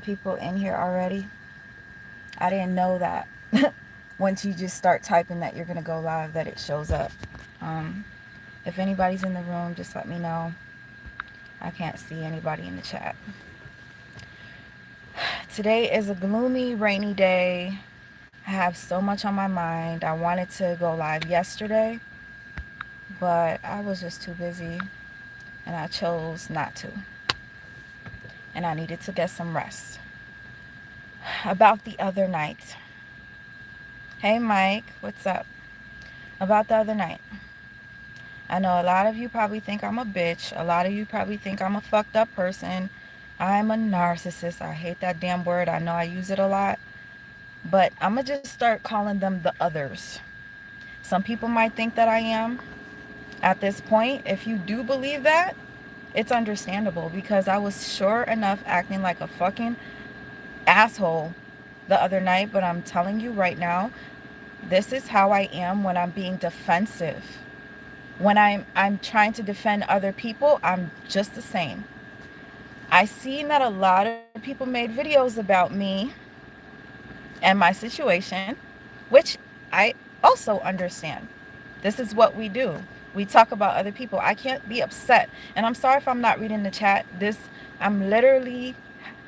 people in here already. I didn't know that once you just start typing that you're going to go live, that it shows up. Um, if anybody's in the room, just let me know. I can't see anybody in the chat. Today is a gloomy, rainy day. I have so much on my mind. I wanted to go live yesterday, but I was just too busy and I chose not to. And I needed to get some rest. About the other night. Hey, Mike, what's up? About the other night. I know a lot of you probably think I'm a bitch. A lot of you probably think I'm a fucked up person. I'm a narcissist. I hate that damn word. I know I use it a lot. But I'm going to just start calling them the others. Some people might think that I am. At this point, if you do believe that, it's understandable because I was sure enough acting like a fucking asshole the other night. But I'm telling you right now, this is how I am when I'm being defensive. When I'm trying to defend other people, I'm just the same. I seen that a lot of people made videos about me and my situation, which I also understand. This is what we do. We talk about other people. I can't be upset. And I'm sorry if I'm not reading the chat. I'm literally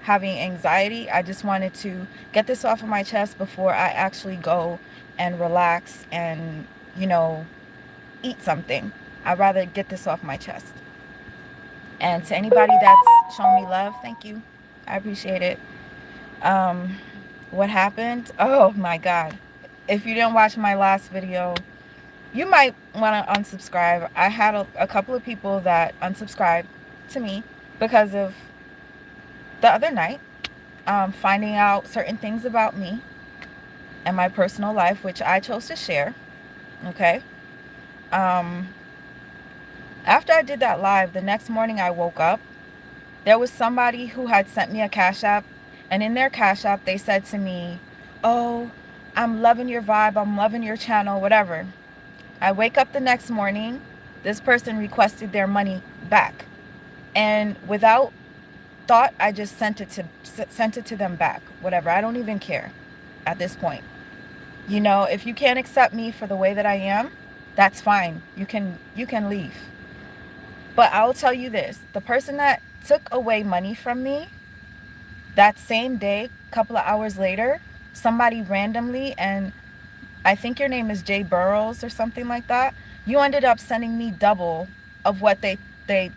having anxiety. I just wanted to get this off of my chest before I actually go and relax and, you know, eat something. I'd rather get this off my chest. And to anybody that's shown me love, thank you. I appreciate it. Um, what happened? Oh my God. If you didn't watch my last video, you might want to unsubscribe. I had a couple of people that unsubscribed to me because of the other night, finding out certain things about me and my personal life, which I chose to share. Okay. Um, After I did that live, the next morning I woke up. There was somebody who had sent me a Cash App, and in their Cash App, they said to me, "Oh, I'm loving your vibe, I'm loving your channel, whatever." I wake up the next morning, this person requested their money back. And without thought, I just sent it to them back. Whatever, I don't even care at this point. You know, if you can't accept me for the way that I am, that's fine. You can leave. But I'll tell you this, the person that took away money from me, that same day, a couple of hours later, somebody randomly, and I think your name is Jay Burrows or something like that, you ended up sending me double of what they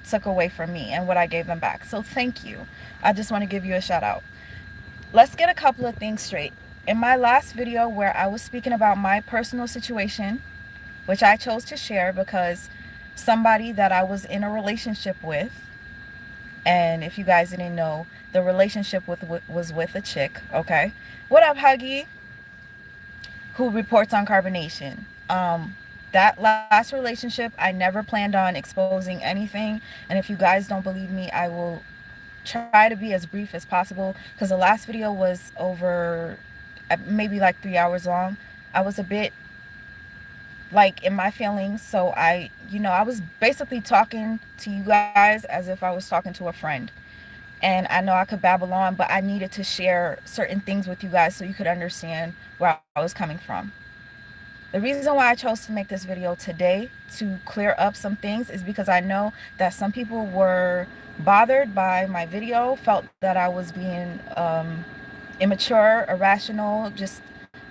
took away from me and what I gave them back. So thank you. I just want to give you a shout out. Let's get a couple of things straight. In my last video where I was speaking about my personal situation, which I chose to share because somebody that I was in a relationship with, and if you guys didn't know, the relationship was with a chick, okay? What up, Huggy? Who reports on carbonation. That last relationship, I never planned on exposing anything. And if you guys don't believe me, I will try to be as brief as possible because the last video was over maybe like 3 hours long. I was a bit like in my feelings. So I was basically talking to you guys as if I was talking to a friend. And I know I could babble on, but I needed to share certain things with you guys so you could understand where I was coming from. The reason why I chose to make this video today to clear up some things is because I know that some people were bothered by my video, felt that I was being immature, irrational, just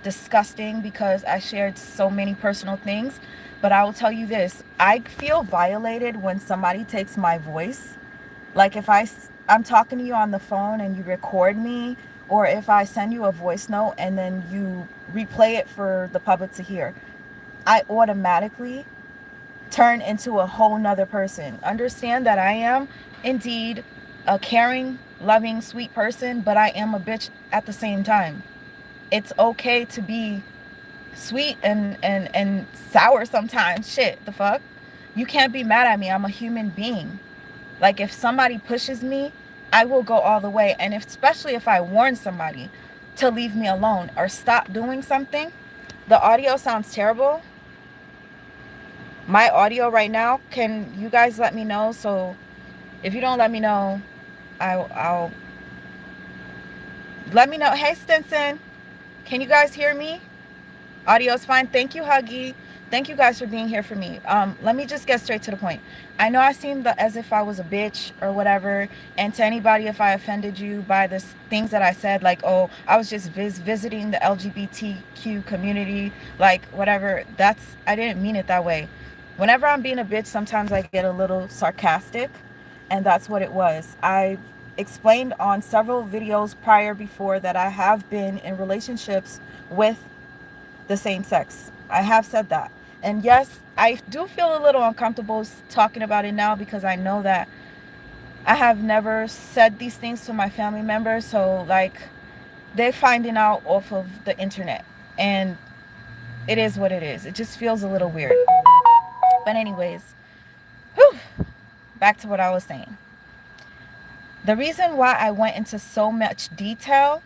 disgusting because I shared so many personal things. But I will tell you this, I feel violated when somebody takes my voice. Like if I'm talking to you on the phone and you record me, or if I send you a voice note and then you replay it for the public to hear, I automatically turn into a whole nother person. Understand that I am indeed a caring, loving, sweet person, but I am a bitch at the same time. It's okay to be sweet and sour sometimes. Shit, the fuck? You can't be mad at me. I'm a human being. Like if somebody pushes me, I will go all the way. And especially if I warn somebody to leave me alone or stop doing something. The audio sounds terrible. My audio right now, can you guys let me know? So if you don't let me know, I'll Let me know. Hey, Stinson, can you guys hear me? Audio's fine. Thank you, Huggy. Thank you guys for being here for me. Let me just get straight to the point. I know I seemed as if I was a bitch or whatever, and to anybody, if I offended you by the things that I said, like, oh, I was just visiting the LGBTQ community, like, whatever, I didn't mean it that way. Whenever I'm being a bitch, sometimes I get a little sarcastic, and that's what it was. I explained on several videos prior before that I have been in relationships with the same sex. I have said that. And yes, I do feel a little uncomfortable talking about it now because I know that I have never said these things to my family members. So, like, they're finding out off of the internet. And it is what it is. It just feels a little weird. But, anyways, whew, back to what I was saying. The reason why I went into so much detail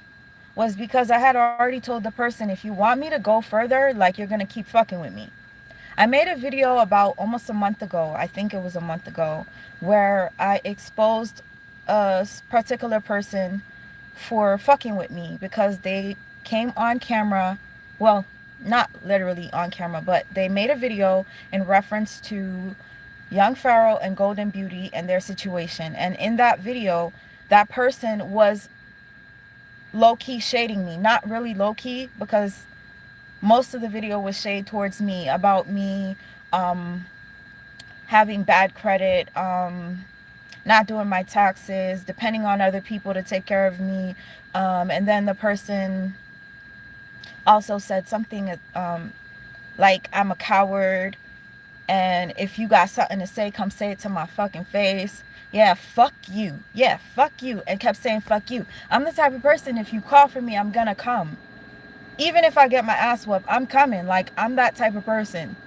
was because I had already told the person, if you want me to go further, like, you're going to keep fucking with me. I made a video about almost a month ago, I think it was a month ago, where I exposed a particular person for fucking with me because they came on camera. Well, not literally on camera, but they made a video in reference to Young Pharaoh and Golden Beauty and their situation. And in that video, that person was low-key shading me. Not really low-key, because most of the video was shade towards me, about me um, having bad credit, not doing my taxes, depending on other people to take care of me. And then the person also said something like, I'm a coward, and if you got something to say, come say it to my fucking face. Yeah, fuck you. Yeah, fuck you. And kept saying fuck you. I'm the type of person, if you call for me, I'm gonna come. Even if I get my ass whooped, I'm coming. Like, I'm that type of person.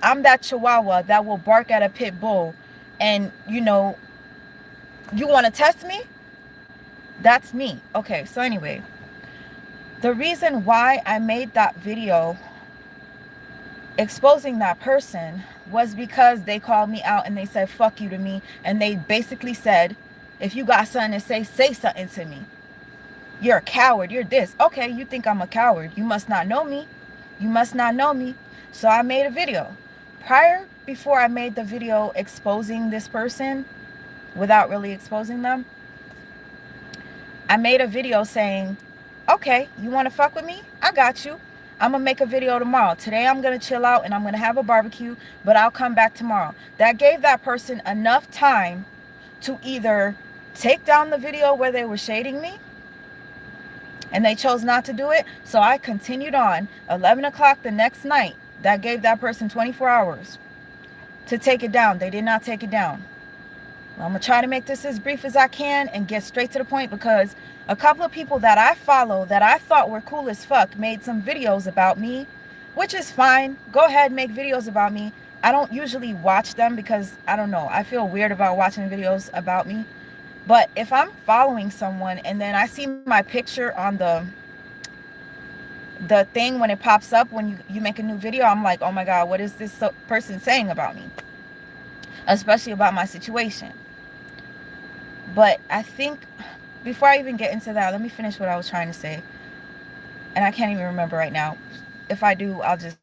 I'm that chihuahua that will bark at a pit bull. And, you want to test me? That's me. Okay, so anyway, the reason why I made that video exposing that person was because they called me out and they said fuck you to me. And they basically said, if you got something to say something to me. You're a coward. You're this. Okay, you think I'm a coward. You must not know me. You must not know me. So I made a video. Before I made the video exposing this person, without really exposing them, I made a video saying, okay, you want to fuck with me? I got you. I'm going to make a video tomorrow. Today I'm going to chill out and I'm going to have a barbecue, but I'll come back tomorrow. That gave that person enough time to either take down the video where they were shading me, and they chose not to do it. So I continued on. 11 o'clock the next night, that gave that person 24 hours to take it down. They did not take it down. Well, I'm going to try to make this as brief as I can and get straight to the point, because a couple of people that I follow that I thought were cool as fuck made some videos about me, which is fine. Go ahead, make videos about me. I don't usually watch them because, I don't know, I feel weird about watching videos about me. But if I'm following someone and then I see my picture on the thing when it pops up when you make a new video, I'm like, oh my God, what is this person saying about me? Especially about my situation. But I think, before I even get into that, let me finish what I was trying to say. And I can't even remember right now. If I do, I'll just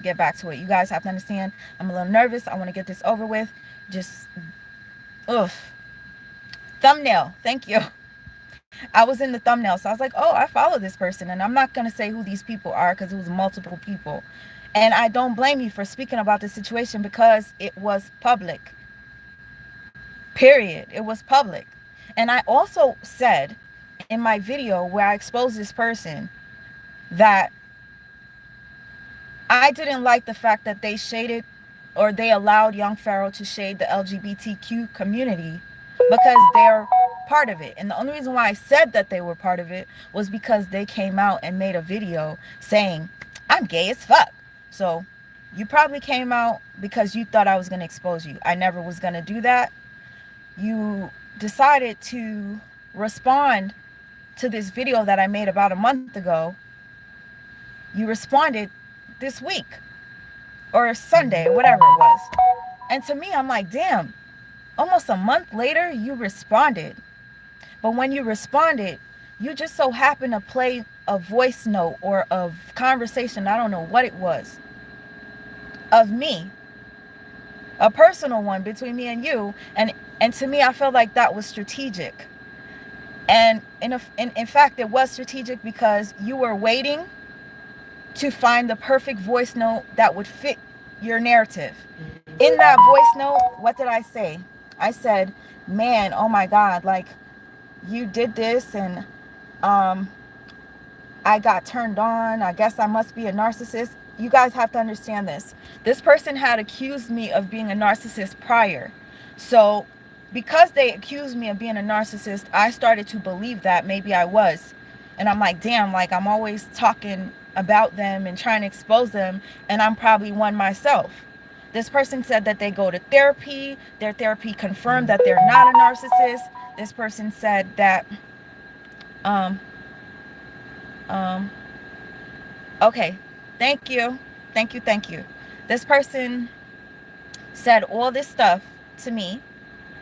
get back to it. You guys have to understand, I'm a little nervous. I want to get this over with. Just, ugh. Thumbnail. Thank you. I was in the thumbnail, so I was like, oh, I follow this person. And I'm not going to say who these people are because it was multiple people. And I don't blame you for speaking about the situation because it was public. Period. It was public. And I also said in my video where I exposed this person that I didn't like the fact that they shaded, or they allowed Young Pharaoh to shade the LGBTQ community, because they're part of it. And the only reason why I said that they were part of it was because they came out and made a video saying, I'm gay as fuck. So you probably came out because you thought I was going to expose you. I never was going to do that. You decided to respond to this video that I made about a month ago. You responded this week or Sunday, whatever it was. And to me, I'm like, damn, almost a month later, you responded. But when you responded, You just so happen to play a voice note or a conversation, I don't know what it was, of me, a personal one between me and you. And to me, I felt like that was strategic. And in fact, it was strategic because you were waiting to find the perfect voice note that would fit your narrative. In that voice note, what did I say? I said, man, oh my God, like, you did this, and um, I got turned on. I guess I must be a narcissist. You guys have to understand this. This person had accused me of being a narcissist prior. So because they accused me of being a narcissist, I started to believe that maybe I was. And I'm like, damn, like, I'm always talking about them and trying to expose them, and I'm probably one myself. This person said that they go to therapy. Their therapy confirmed that they're not a narcissist. This person said that um, um, okay, thank you. Thank you. Thank you. This person said all this stuff to me.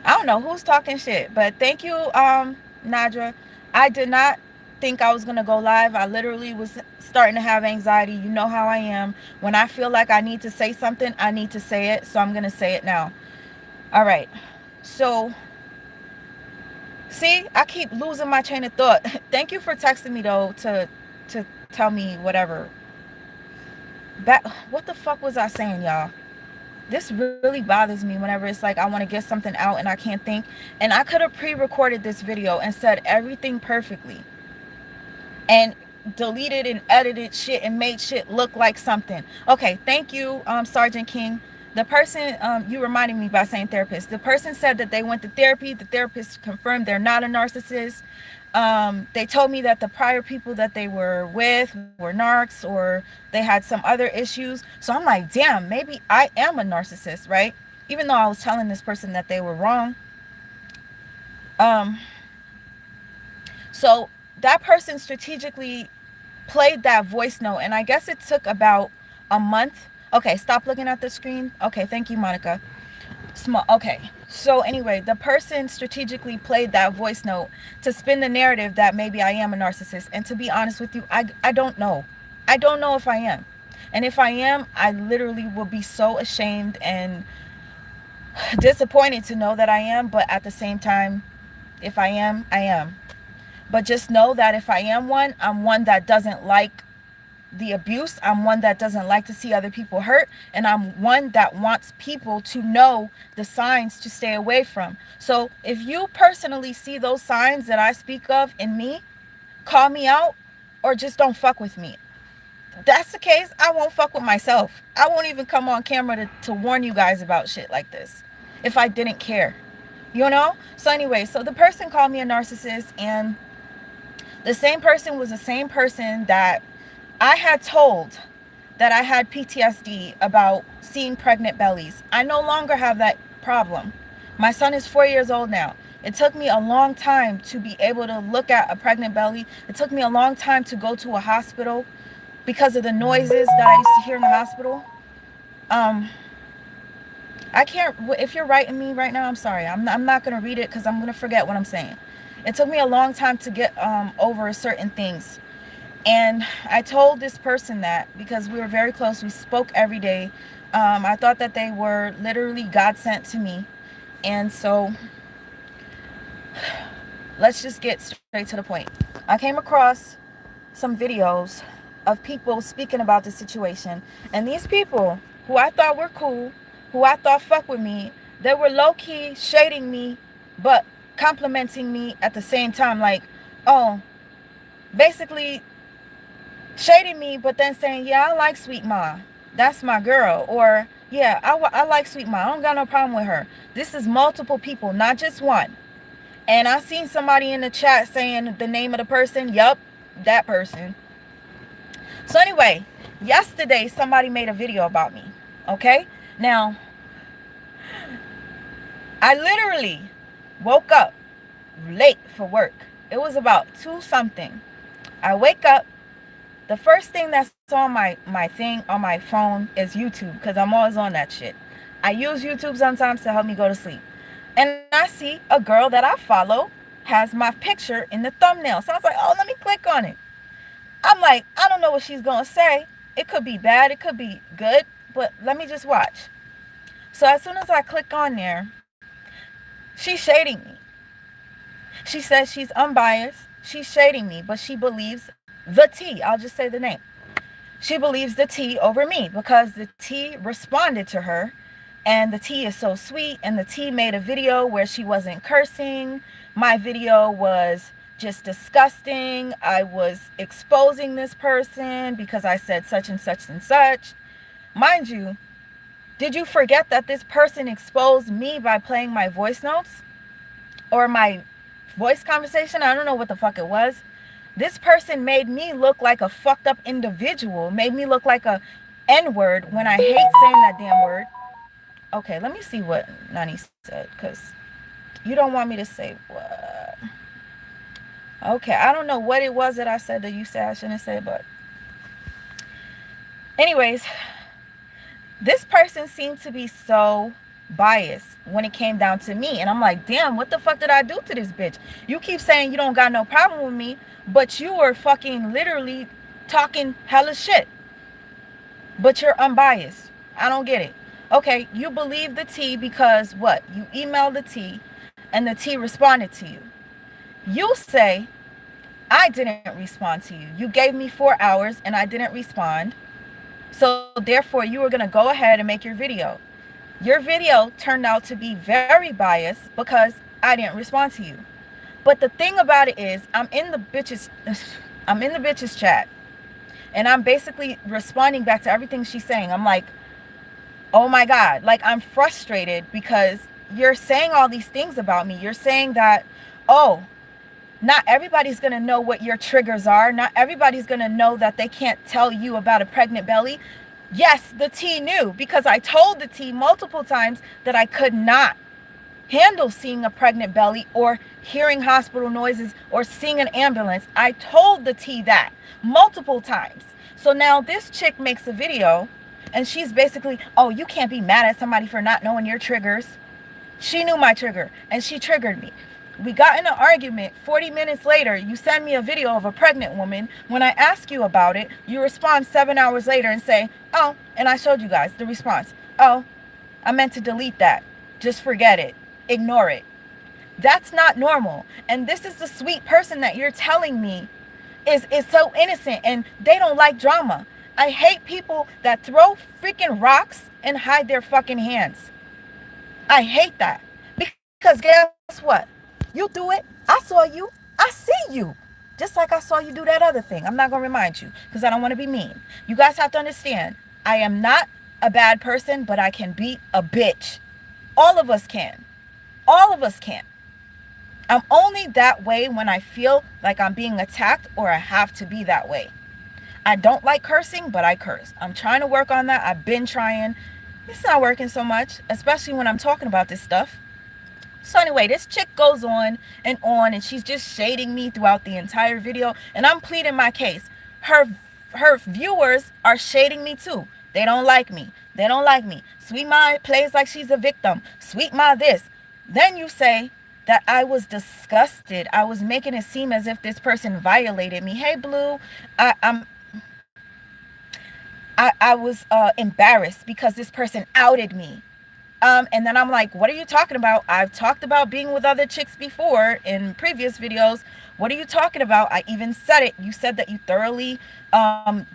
I don't know who's talking shit, but thank you, Nadra. I did not think I was going to go live. I literally was starting to have anxiety. You know how I am. When I feel like I need to say something, I need to say it. So I'm going to say it now. All right. So, see, I keep losing my train of thought. Thank you for texting me, though, to tell me whatever. What the fuck was I saying, y'all? This really bothers me whenever it's like I want to get something out and I can't think. And I could have pre-recorded this video and said everything perfectly and deleted and edited shit and made shit look like something. Okay, thank you, Sergeant King. The person, you reminded me by saying therapist. The person said that they went to therapy. The therapist confirmed they're not a narcissist. They told me that the prior people that they were with were narcs, or they had some other issues. So I'm like, damn, maybe I am a narcissist, right? Even though I was telling this person that they were wrong. So that person strategically played that voice note, and I guess it took about a month. Okay, stop looking at the screen. Okay, thank you, Monica. Small. Okay. So anyway, the person strategically played that voice note to spin the narrative that maybe I am a narcissist. And to be honest with you, I don't know. I don't know if I am. And if I am, I literally will be so ashamed and disappointed to know that I am. But at the same time, if I am, I am. But just know that if I am one, I'm one that doesn't like the abuse. I'm one that doesn't like to see other people hurt, and I'm one that wants people to know the signs to stay away from. So if you personally see those signs that I speak of in me, call me out or just don't fuck with me. If that's the case, I won't fuck with myself. I won't even come on camera to warn you guys about shit like this if I didn't care, you know? So anyway, so the person called me a narcissist, and the same person was the same person that I had told that I had PTSD about seeing pregnant bellies. I no longer have that problem. My son is 4 years old now. It took me a long time to be able to look at a pregnant belly. It took me a long time to go to a hospital because of the noises that I used to hear in the hospital. I can't, if you're writing me right now, I'm sorry. I'm not going to read it because I'm going to forget what I'm saying. It took me a long time to get over certain things. And I told this person that because we were very close. We spoke every day. I thought that they were literally God sent to me. And so let's just get straight to the point. I came across some videos of people speaking about the situation. And these people who I thought were cool, who I thought fuck with me, they were low-key shading me, but complimenting me at the same time. Like, oh, basically shading me, but then saying, yeah, I like Sweet Ma. That's my girl. Or, yeah, I like Sweet Ma. I don't got no problem with her. This is multiple people, not just one. And I seen somebody in the chat saying the name of the person. Yup, that person. So anyway, yesterday somebody made a video about me. Okay? Now, I literally woke up late for work. It was about 2 something. I wake up. The first thing that's on my thing on my phone is YouTube, because I'm always on that shit. I use YouTube sometimes to help me go to sleep. And I see a girl that I follow has my picture in the thumbnail. So I was like, oh, let me click on it. I'm like, I don't know what she's going to say. It could be bad, it could be good, but let me just watch. So as soon as I click on there, she's shading me. She says she's unbiased. She's shading me, but she believes the T. I'll just say the name. She believes the T over me because the T responded to her, and the T is so sweet, and the T made a video where she wasn't cursing. My video was just disgusting. I was exposing this person because I said such and such and such. Mind you, did you forget that this person exposed me by playing my voice notes or my voice conversation? I don't know what the fuck it was. This person made me look like a fucked up individual, made me look like a N-word when I hate saying that damn word. Okay, let me see what Nani said, because you don't want me to say what. Okay, I don't know what it was that I said that you said I shouldn't say, but anyways, this person seemed to be so biased when it came down to me. And I'm like, damn, what the fuck did I do to this bitch? You keep saying you don't got no problem with me, but you were fucking literally talking hella shit. But you're unbiased. I don't get it. Okay, you believe the T because what? You emailed the T and the T responded to you. You say, I didn't respond to you. You gave me 4 hours and I didn't respond. So therefore, you were going to go ahead and make your video. Your video turned out to be very biased because I didn't respond to you. But the thing about it is, I'm in the bitches chat, and I'm basically responding back to everything she's saying. I'm like, oh my God, like I'm frustrated because you're saying all these things about me. You're saying that, oh, not everybody's going to know what your triggers are. Not everybody's going to know that they can't tell you about a pregnant belly. Yes, the T knew because I told the T multiple times that I could not handle seeing a pregnant belly or hearing hospital noises or seeing an ambulance. I told the T that multiple times. So now this chick makes a video and she's basically, oh, you can't be mad at somebody for not knowing your triggers. She knew my trigger and she triggered me. We got in an argument. 40 minutes later, you send me a video of a pregnant woman. When I ask you about it, you respond 7 hours later and say, oh, and I showed you guys the response. Oh, I meant to delete that. Just forget it. Ignore it. That's not normal. And this is the sweet person that you're telling me is so innocent and they don't like drama. I hate people that throw freaking rocks and hide their fucking hands. I hate that. Because guess what? You do it. I saw you. I see you. Just like I saw you do that other thing. I'm not going to remind you because I don't want to be mean. You guys have to understand, I am not a bad person, but I can be a bitch. All of us can. All of us can. I'm only that way when I feel like I'm being attacked or I have to be that way. I don't like cursing, but I curse. I'm trying to work on that. I've been trying. It's not working so much, especially when I'm talking about this stuff. So anyway, this chick goes on, and she's just shading me throughout the entire video, and I'm pleading my case. Her viewers are shading me too. They don't like me. They don't like me. Sweet Ma plays like she's a victim. Sweet Ma this. Then you say that I was disgusted. I was making it seem as if this person violated me. Hey, Blue, I was embarrassed because this person outed me. And then I'm like, what are you talking about? I've talked about being with other chicks before in previous videos. What are you talking about? I even said it. You said that you thoroughly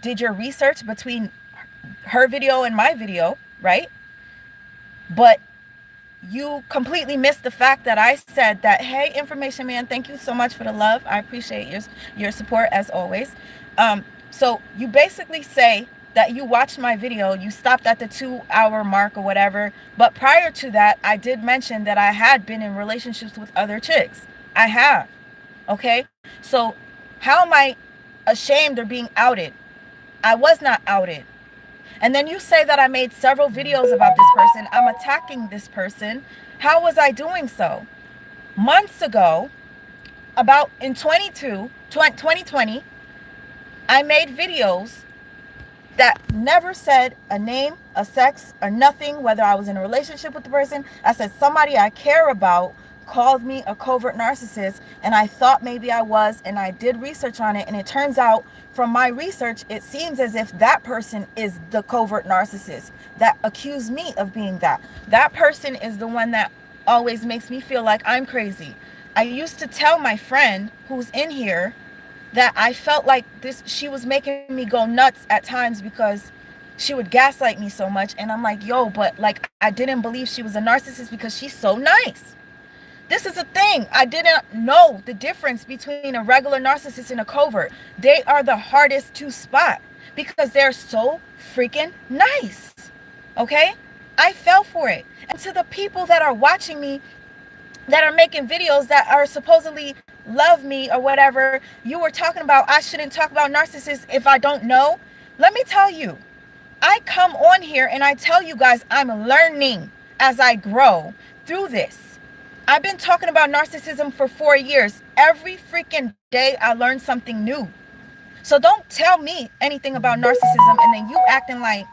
did your research between her video and my video, right? But you completely missed the fact that I said that, hey, Information Man, thank you so much for the love. I appreciate your support as always. So you basically say that you watched my video, you stopped at the 2-hour mark or whatever. But prior to that, I did mention that I had been in relationships with other chicks. I have. Okay? So how am I ashamed or being outed? I was not outed. And then you say that I made several videos about this person. I'm attacking this person. How was I doing so? Months ago, about in 2020, I made videos that never said a name, a sex, or nothing, whether I was in a relationship with the person. I said somebody I care about called me a covert narcissist, and I thought maybe I was, and I did research on it, and it turns out from my research it seems as if that person is the covert narcissist that accused me of being that person is the one that always makes me feel like I'm crazy. I used to tell my friend who's in here that I felt like this she was making me go nuts at times because she would gaslight me so much, and I'm like, yo, but like I didn't believe she was a narcissist because she's so nice. This is a thing. I didn't know the difference between a regular narcissist and a covert. They are the hardest to spot because they're so freaking nice. Okay? I fell for it. And to the people that are watching me, that are making videos that are supposedly love me or whatever, you were talking about I shouldn't talk about narcissists if I don't know. Let me tell you, I come on here and I tell you guys I'm learning as I grow through this. I've been talking about narcissism for 4 years. Every freaking day I learn something new. So don't tell me anything about narcissism and then you acting like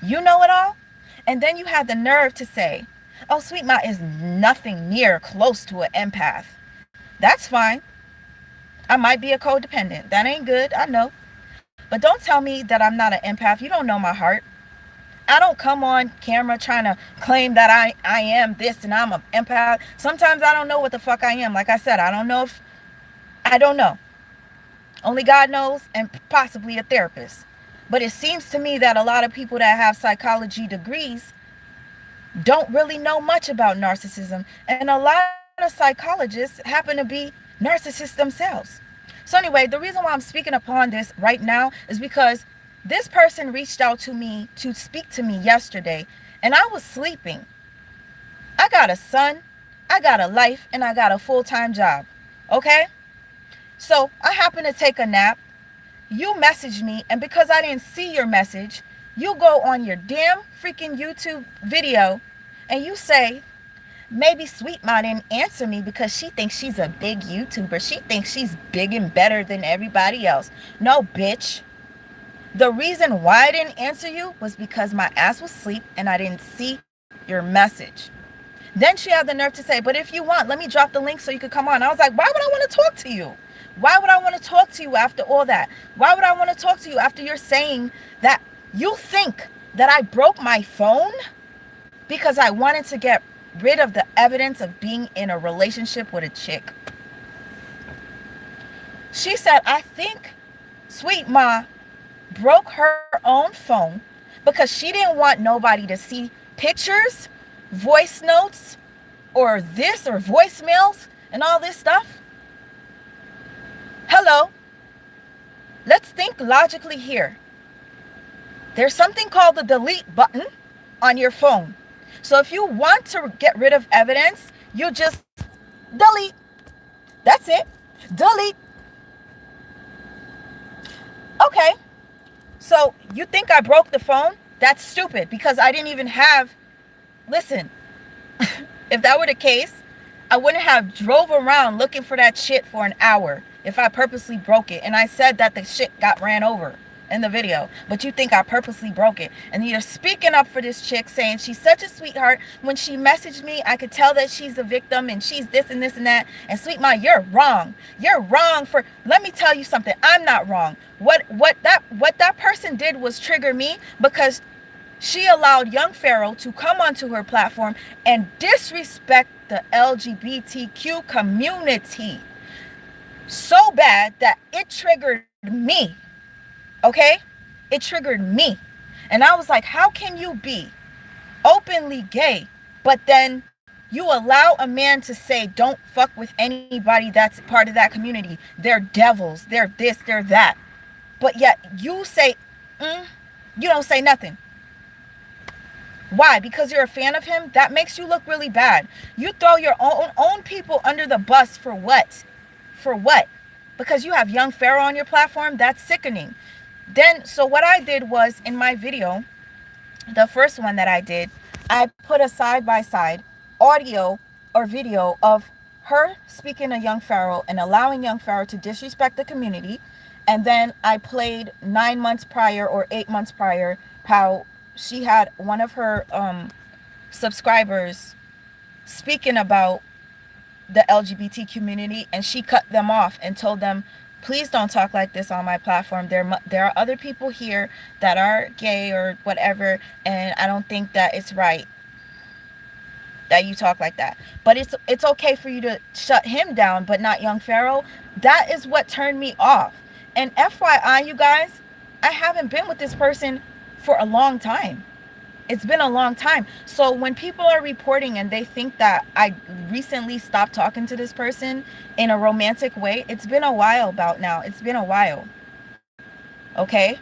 you know it all. And then you have the nerve to say, oh, Sweet Ma is nothing near close to an empath. That's fine. I might be a codependent. That ain't good. I know. But don't tell me that I'm not an empath. You don't know my heart. I don't come on camera trying to claim that I am this and I'm an empath. Sometimes I don't know what the fuck I am. Like I said, I don't know. Only God knows, and possibly a therapist. But it seems to me that a lot of people that have psychology degrees don't really know much about narcissism. And a lot of psychologists happen to be narcissists themselves. So anyway, the reason why I'm speaking upon this right now is because this person reached out to me to speak to me yesterday, and I was sleeping. I got a son, I got a life, and I got a full-time job. Okay? So I happened to take a nap. You messaged me, and because I didn't see your message, you go on your damn freaking YouTube video and you say, maybe Sweet Ma didn't answer me because she thinks she's a big YouTuber. She thinks she's big and better than everybody else. No, bitch. The reason why I didn't answer you was because my ass was asleep and I didn't see your message. Then she had the nerve to say, but if you want, let me drop the link so you could come on. I was like, why would I want to talk to you? Why would I want to talk to you after all that? Why would I want to talk to you after you're saying that you think that I broke my phone because I wanted to get rid of the evidence of being in a relationship with a chick? She said, I think Sweet Ma broke her own phone because she didn't want nobody to see pictures, voice notes, or this or voicemails and all this stuff. Hello, let's think logically here. There's something called the delete button on your phone. So if you want to get rid of evidence, you just delete. That's it. Delete. Okay. So you think I broke the phone? That's stupid because I didn't even have, listen, if that were the case, I wouldn't have drove around looking for that shit for an hour if I purposely broke it. And I said that the shit got ran over in the video, but you think I purposely broke it. And you're speaking up for this chick saying she's such a sweetheart. When she messaged me, I could tell that she's a victim and she's this and this and that. And Sweet Ma, you're wrong. You're wrong for, let me tell you something. I'm not wrong. What that person did was trigger me because she allowed young Pharaoh to come onto her platform and disrespect the LGBTQ community so bad that it triggered me. Okay? It triggered me. And I was like, how can you be openly gay, but then you allow a man to say, don't fuck with anybody that's part of that community. They're devils. They're this, they're that. But yet you say, you don't say nothing. Why? Because you're a fan of him? That makes you look really bad. You throw your own people under the bus for what? For what? Because you have young Pharaoh on your platform? That's sickening. Then, so what I did was in my video, the first one that I did, I put a side-by-side audio or video of her speaking to young Pharaoh and allowing young Pharaoh to disrespect the community. And then I played 9 months prior or 8 months prior how she had one of her subscribers speaking about the LGBT community, and she cut them off and told them, please don't talk like this on my platform. There are other people here that are gay or whatever, and I don't think that it's right that you talk like that. But it's okay for you to shut him down, but not young Pharaoh. That is what turned me off. And FYI, you guys, I haven't been with this person for a long time. It's been a long time. So when people are reporting and they think that I recently stopped talking to this person in a romantic way, it's been a while about now. It's been a while. Okay?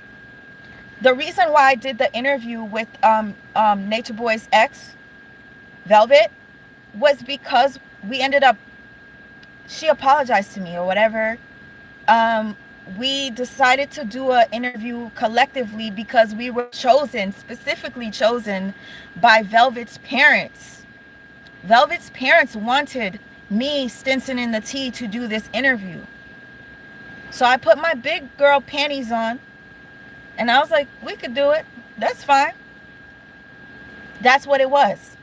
The reason why I did the interview with Nature Boy's ex, Velvet, was because we ended up, she apologized to me or whatever. We decided to do an interview collectively because we were chosen, specifically chosen by Velvet's parents. Velvet's parents wanted me, Stinson and the T, to do this interview. So I put my big girl panties on and I was like, we could do it. That's fine. That's what it was.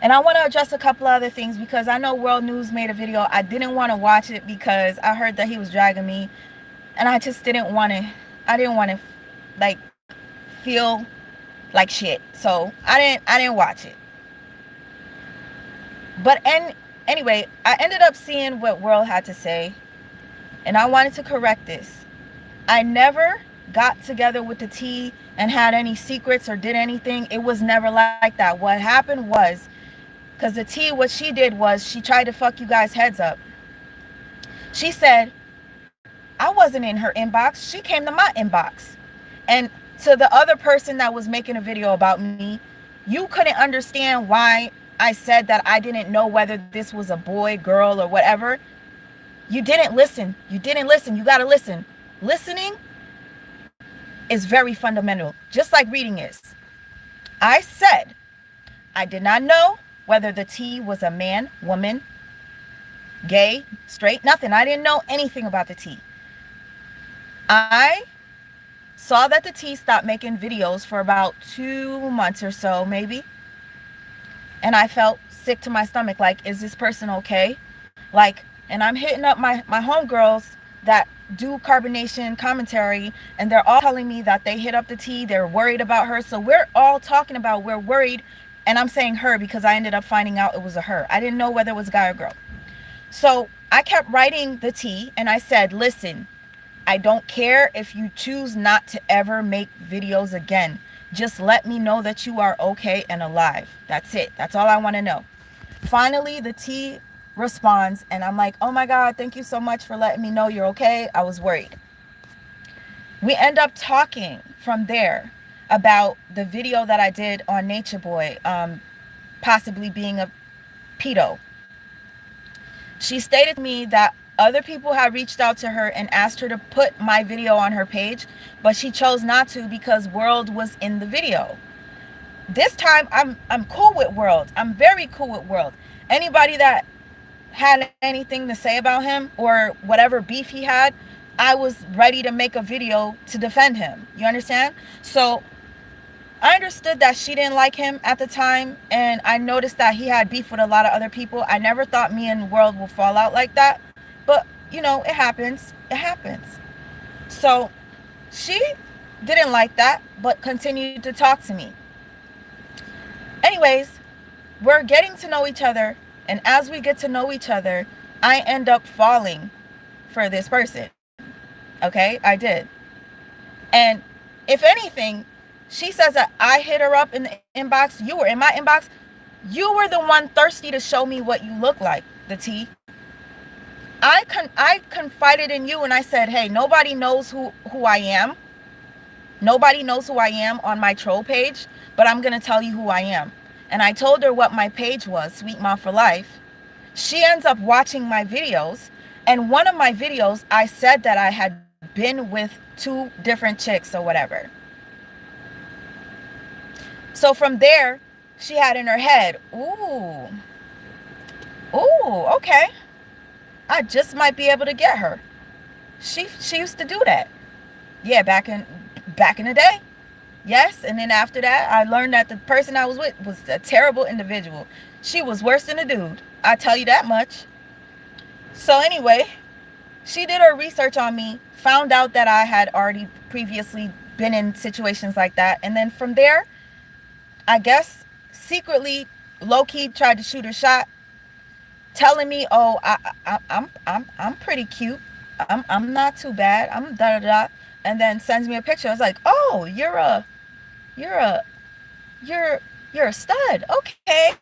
And I want to address a couple other things because I know World News made a video. I didn't want to watch it because I heard that he was dragging me. And I just didn't want to, like, feel like shit. So I didn't watch it. But anyway, I ended up seeing what World had to say. And I wanted to correct this. I never got together with the T and had any secrets or did anything. It was never like that. What happened was, because the T, what she did was she tried to fuck you guys' heads up. She said, I wasn't in her inbox. She came to my inbox. And to the other person that was making a video about me, you couldn't understand why I said that I didn't know whether this was a boy, girl, or whatever. You didn't listen. You didn't listen. You got to listen. Listening is very fundamental, just like reading is. I said I did not know whether the T was a man, woman, gay, straight, nothing. I didn't know anything about the T. I saw that the T stopped making videos for about 2 months or so, maybe. And I felt sick to my stomach. Like, is this person okay? Like, and I'm hitting up my homegirls that do carbonation commentary, and they're all telling me that they hit up the T. They're worried about her. So we're all talking about we're worried. And I'm saying her because I ended up finding out it was a her. I didn't know whether it was a guy or girl. So I kept writing the T, and I said, listen, I don't care if you choose not to ever make videos again. Just let me know that you are okay and alive. That's it. That's all I want to know. Finally, the T responds, and I'm like, oh my God, thank you so much for letting me know you're okay. I was worried. We end up talking from there about the video that I did on Nature Boy, possibly being a pedo. She stated to me that other people had reached out to her and asked her to put my video on her page, but she chose not to because World was in the video. This time, I'm cool with World. I'm very cool with World. Anybody that had anything to say about him or whatever beef he had, I was ready to make a video to defend him. You understand? So I understood that she didn't like him at the time, and I noticed that he had beef with a lot of other people. I never thought me and World would fall out like that. But, you know, it happens. It happens. So she didn't like that, but continued to talk to me. Anyways, we're getting to know each other. And as we get to know each other, I end up falling for this person. Okay, I did. And if anything, she says that I hit her up in the inbox. You were in my inbox. You were the one thirsty to show me what you look like, the T. I confided in you and I said, hey, nobody knows who I am. Nobody knows who I am on my troll page, but I'm going to tell you who I am. And I told her what my page was, Sweet Mom for Life. She ends up watching my videos. And one of my videos, I said that I had been with 2 different chicks or whatever. So from there, she had in her head, ooh, okay. I just might be able to get her. She used to do that. Yeah, back in the day. Yes, and then after that, I learned that the person I was with was a terrible individual. She was worse than a dude. I tell you that much. So anyway, she did her research on me, found out that I had already previously been in situations like that, and then from there, I guess secretly, low key tried to shoot her shot, telling me, "Oh, I'm pretty cute. I'm not too bad. I'm da da da," and then sends me a picture. I was like, "Oh, you're a you're you're a stud. Okay."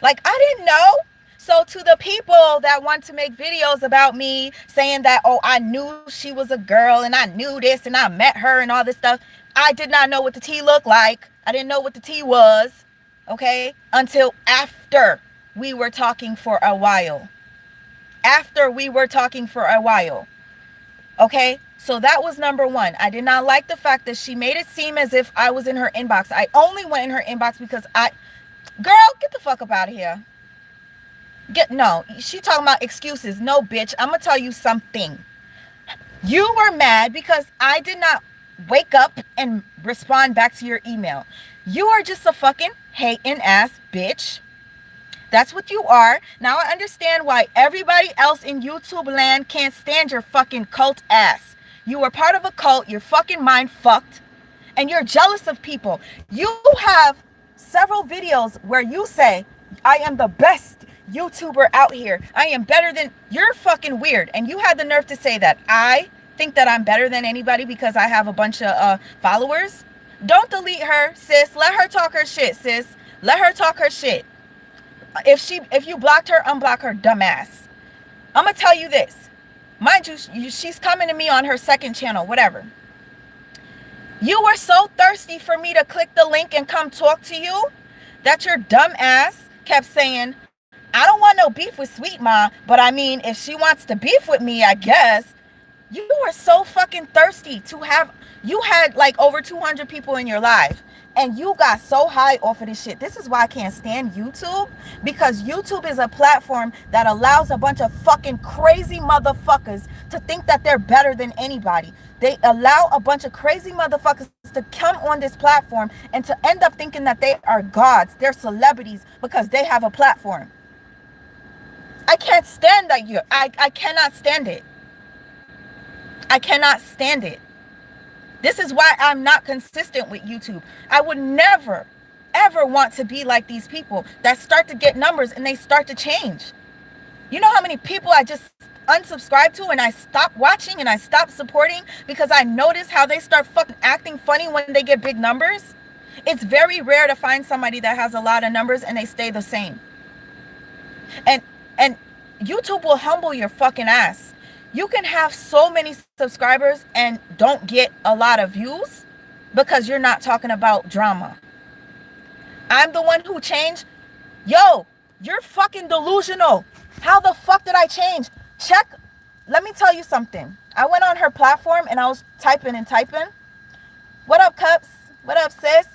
Like, I didn't know. So to the people that want to make videos about me saying that, "Oh, I knew she was a girl and I knew this and I met her and all this stuff," I did not know what the tea looked like. I didn't know what the tea was, okay, until after we were talking for a while. After we were talking for a while. Okay? So that was number one. I did not like the fact that she made it seem as if I was in her inbox. I only went in her inbox because girl, get the fuck up out of here. No, she talking about excuses. No, bitch, I'm gonna tell you something. You were mad because I did not wake up and respond back to your email. You are just a fucking hating ass bitch. That's what you are. Now I understand why everybody else in YouTube land can't stand your fucking cult ass. You are part of a cult. You're fucking mind fucked. And you're jealous of people. You have several videos where you say, "I am the best YouTuber out here. I am better than..." You're fucking weird. And you had the nerve to say that. I think that I'm better than anybody because I have a bunch of followers. Don't delete her, sis. Let her talk her shit, sis. Let her talk her shit. If you blocked her, unblock her, dumbass. I'm gonna tell you this. Mind you, she's coming to me on her second channel, whatever. You were so thirsty for me to click the link and come talk to you that your dumb ass kept saying, "I don't want no beef with Sweet Ma, but I mean, if she wants to beef with me, I guess." You were so fucking thirsty to have, you had like over 200 people in your life. And you got so high off of this shit. This is why I can't stand YouTube. Because YouTube is a platform that allows a bunch of fucking crazy motherfuckers to think that they're better than anybody. They allow a bunch of crazy motherfuckers to come on this platform and to end up thinking that they are gods. They're celebrities because they have a platform. I can't stand that. I cannot stand it. I cannot stand it. This is why I'm not consistent with YouTube. I would never, ever want to be like these people that start to get numbers and they start to change. You know how many people I just unsubscribe to and I stop watching and I stop supporting because I notice how they start fucking acting funny when they get big numbers? It's very rare to find somebody that has a lot of numbers and they stay the same. And YouTube will humble your fucking ass. You can have so many subscribers and don't get a lot of views because you're not talking about drama. I'm the one who changed. Yo, you're fucking delusional. How the fuck did I change? Check. Let me tell you something. I went on her platform and I was typing and typing. What up, Cups? What up, sis?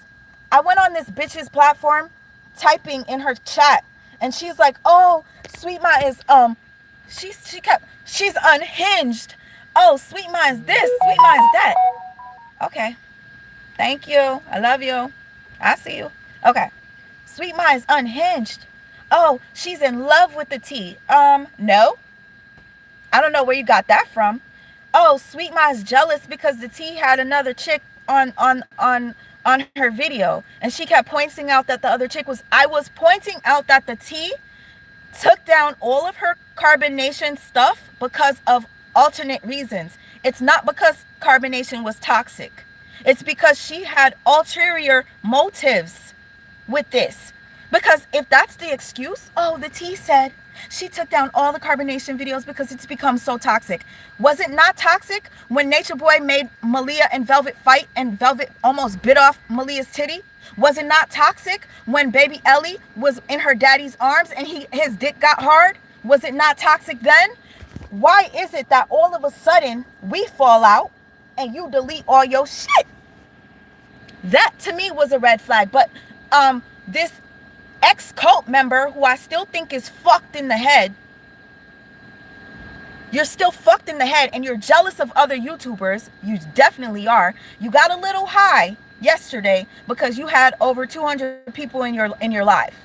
I went on this bitch's platform typing in her chat and she's like, "Oh, Sweet Ma is she's unhinged. Oh, Sweet Ma is this, Sweet Ma is that." Okay. Thank you. I love you. I see you. Okay. Sweet Ma is unhinged. Oh, she's in love with the tea. No. I don't know where you got that from. Oh, Sweet Ma is jealous because the tea had another chick on her video. And she kept pointing out that the other chick was... I was pointing out that the tea took down all of her carbonation stuff because of alternate reasons. It's not because carbonation was toxic. It's because she had ulterior motives with this. Because if that's the excuse, "Oh, the tea said she took down all the carbonation videos because it's become so toxic." Was it not toxic when Nature Boy made Malia and Velvet fight and Velvet almost bit off Malia's titty? Was it not toxic when baby Ellie was in her daddy's arms and his dick got hard? Was it not toxic then? Why is it that all of a sudden we fall out and you delete all your shit? That to me was a red flag. But this ex-cult member who I still think is fucked in the head, you're still fucked in the head and you're jealous of other YouTubers. You definitely are. You got a little high yesterday because you had over 200 people in your life.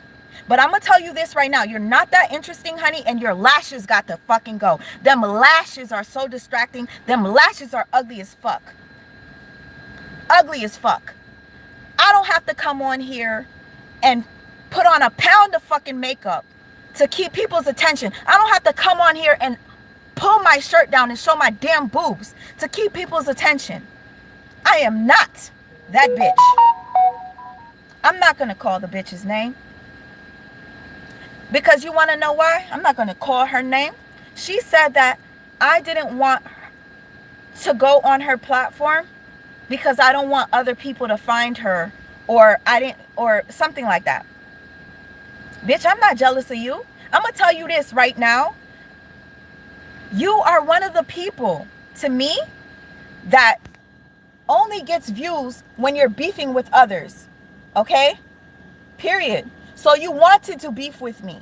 But I'm gonna tell you this right now. You're not that interesting, honey, and your lashes got to fucking go. Them lashes are so distracting. Them lashes are ugly as fuck. Ugly as fuck. I don't have to come on here and put on a pound of fucking makeup to keep people's attention. I don't have to come on here and pull my shirt down and show my damn boobs to keep people's attention. I am not that bitch. I'm not gonna call the bitch's name. Because you want to know why? I'm not going to call her name. She said that I didn't want to go on her platform because I don't want other people to find her, or something like that. Bitch, I'm not jealous of you. I'm going to tell you this right now. You are one of the people, to me, that only gets views when you're beefing with others. Okay? Period. So you wanted to beef with me.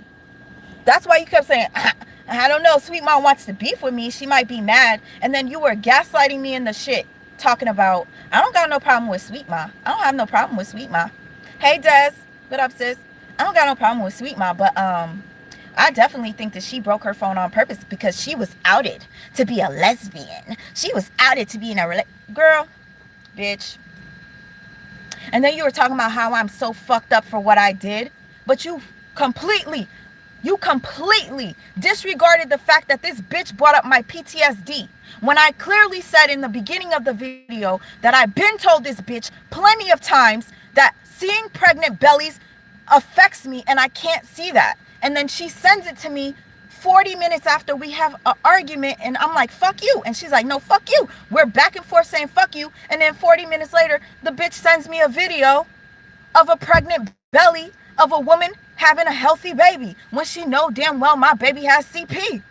That's why you kept saying, I don't know, Sweet Mom wants to beef with me. She might be mad. And then you were gaslighting me in the shit, talking about, I don't got no problem with Sweet Ma. I don't have no problem with Sweet Ma. Hey, Des. What up, sis? I don't got no problem with Sweet Ma, but I definitely think that she broke her phone on purpose because she was outed to be a lesbian. She was outed to be in a girl, bitch. And then you were talking about how I'm so fucked up for what I did. But you completely disregarded the fact that this bitch brought up my PTSD. When I clearly said in the beginning of the video that I've been told this bitch plenty of times that seeing pregnant bellies affects me and I can't see that. And then she sends it to me 40 minutes after we have an argument and I'm like, fuck you. And she's like, no, fuck you. We're back and forth saying fuck you. And then 40 minutes later, the bitch sends me a video of a pregnant belly of a woman having a healthy baby when she know damn well my baby has CP.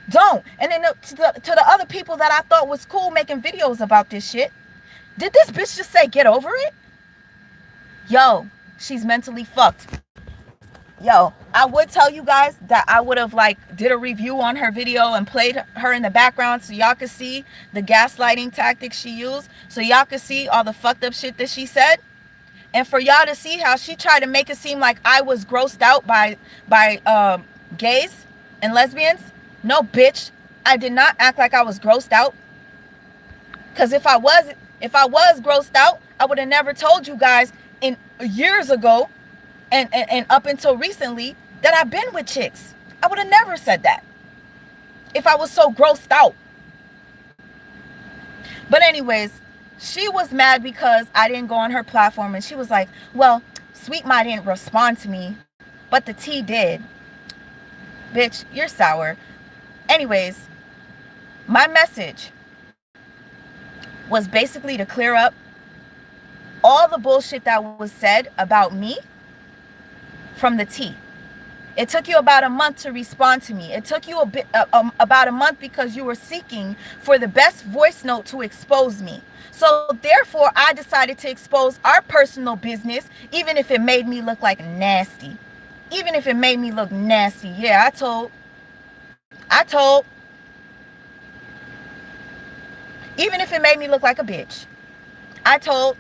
Don't. And then to the other people that I thought was cool making videos about this shit, did this bitch just say get over it? Yo, she's mentally fucked. Yo, I would tell you guys that I would have did a review on her video and played her in the background so y'all could see the gaslighting tactics she used, so y'all could see all the fucked up shit that she said. And for y'all to see how she tried to make it seem like I was grossed out by gays and lesbians. No, bitch. I did not act like I was grossed out. Because if I was grossed out, I would have never told you guys in years ago and up until recently that I've been with chicks. I would have never said that if I was so grossed out. But anyways, she was mad because I didn't go on her platform, and she was like, well, Sweet Ma didn't respond to me, but the T did. Bitch, you're sour. Anyways, my message was basically to clear up all the bullshit that was said about me from the T. It took you about a month to respond to me. It took you about a month because you were seeking for the best voice note to expose me. So therefore, I decided to expose our personal business, even if it made me look like nasty. Even if it made me look nasty. Yeah, I told. Even if it made me look like a bitch. I told.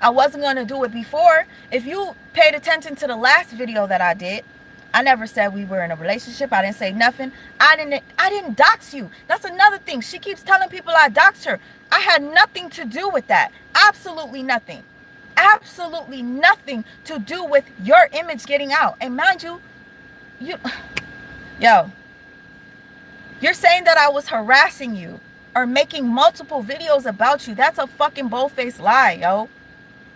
I wasn't going to do it before. If you paid attention to the last video that I did, I never said we were in a relationship. I didn't say nothing. I didn't dox you. That's another thing. She keeps telling people I doxed her. I had nothing to do with that. Absolutely nothing. Absolutely nothing to do with your image getting out. And mind you, yo, you're saying that I was harassing you or making multiple videos about you. That's a fucking bold-faced lie, yo.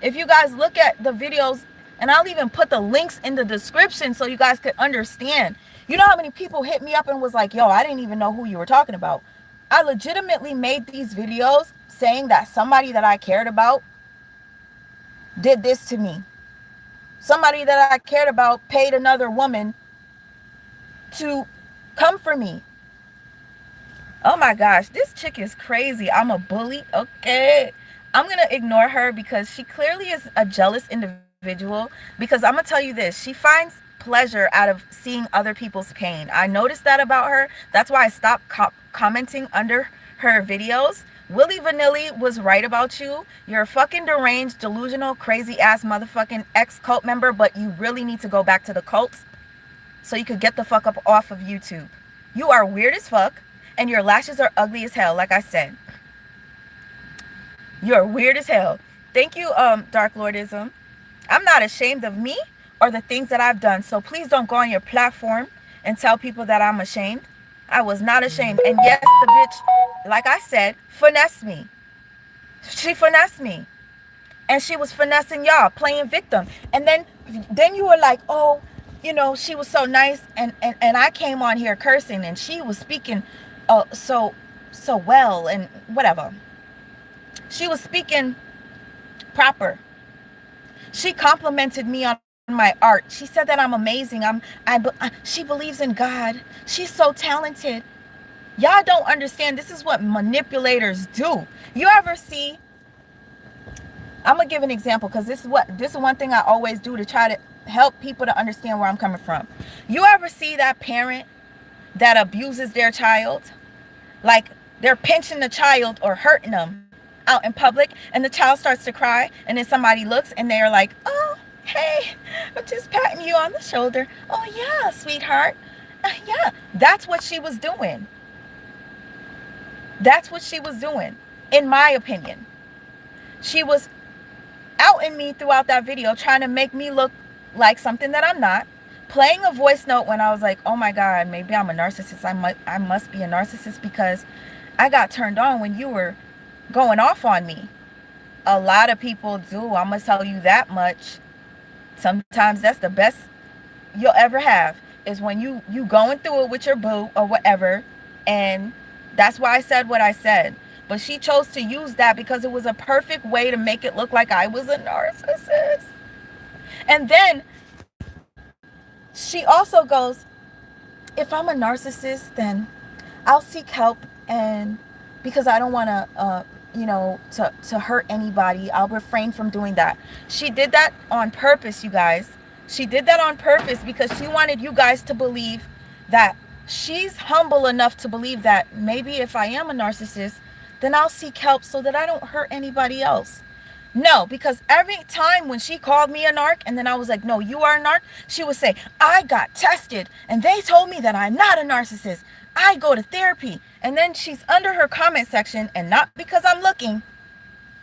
If you guys look at the videos, and I'll even put the links in the description so you guys could understand. You know how many people hit me up and was like, yo, I didn't even know who you were talking about. I legitimately made these videos saying that somebody that I cared about did this to me. Somebody that I cared about paid another woman to come for me. Oh my gosh, this chick is crazy. I'm a bully. Okay. I'm going to ignore her because she clearly is a jealous individual. Because I'm going to tell you this. She finds pleasure out of seeing other people's pain. I noticed that about her. That's why I stopped commenting under her videos. Willy Vanilli was right about you. You're a fucking deranged, delusional, crazy ass motherfucking ex-cult member, but you really need to go back to the cults so you could get the fuck up off of YouTube. You are weird as fuck, and your lashes are ugly as hell, like I said. You're weird as hell. Thank you, Dark Lordism. I'm not ashamed of me or the things that I've done, so please don't go on your platform and tell people that I'm ashamed. I was not ashamed. And yes, the bitch, like I said, finessed me. She finessed me. And she was finessing y'all, playing victim. And then you were like, oh, she was so nice. And I came on here cursing, and she was speaking so well and whatever. She was speaking proper. She complimented me on my art. She said that I'm amazing. She believes in God. She's so talented. Y'all don't understand. This is what manipulators do. You ever see? I'm gonna give an example, because this is one thing I always do to try to help people to understand where I'm coming from. You ever see that parent that abuses their child? Like, they're pinching the child or hurting them out in public, and the child starts to cry, and then somebody looks and they're like, oh, hey, I'm just patting you on the shoulder. Oh yeah, sweetheart. Yeah, that's what she was doing. That's what she was doing, in my opinion. She was outing me throughout that video, trying to make me look like something that I'm not, playing a voice note when I was like, oh my God, maybe I'm a narcissist. I must be a narcissist, because I got turned on when you were going off on me. A lot of people do. I'm gonna tell you that much. Sometimes that's the best you'll ever have, is when you going through it with your boo or whatever. And that's why I said what I said. But she chose to use that because it was a perfect way to make it look like I was a narcissist. And then she also goes, if I'm a narcissist, then I'll seek help, and because I don't want to hurt anybody, I'll refrain from doing that. She did that on purpose, you guys. She did that on purpose because she wanted you guys to believe that she's humble enough to believe that maybe if I am a narcissist, then I'll seek help so that I don't hurt anybody else. No, because every time when she called me a narc, and then I was like, no, you are a narc, she would say, I got tested and they told me that I'm not a narcissist. I go to therapy. And then she's under her comment section, and not because I'm looking,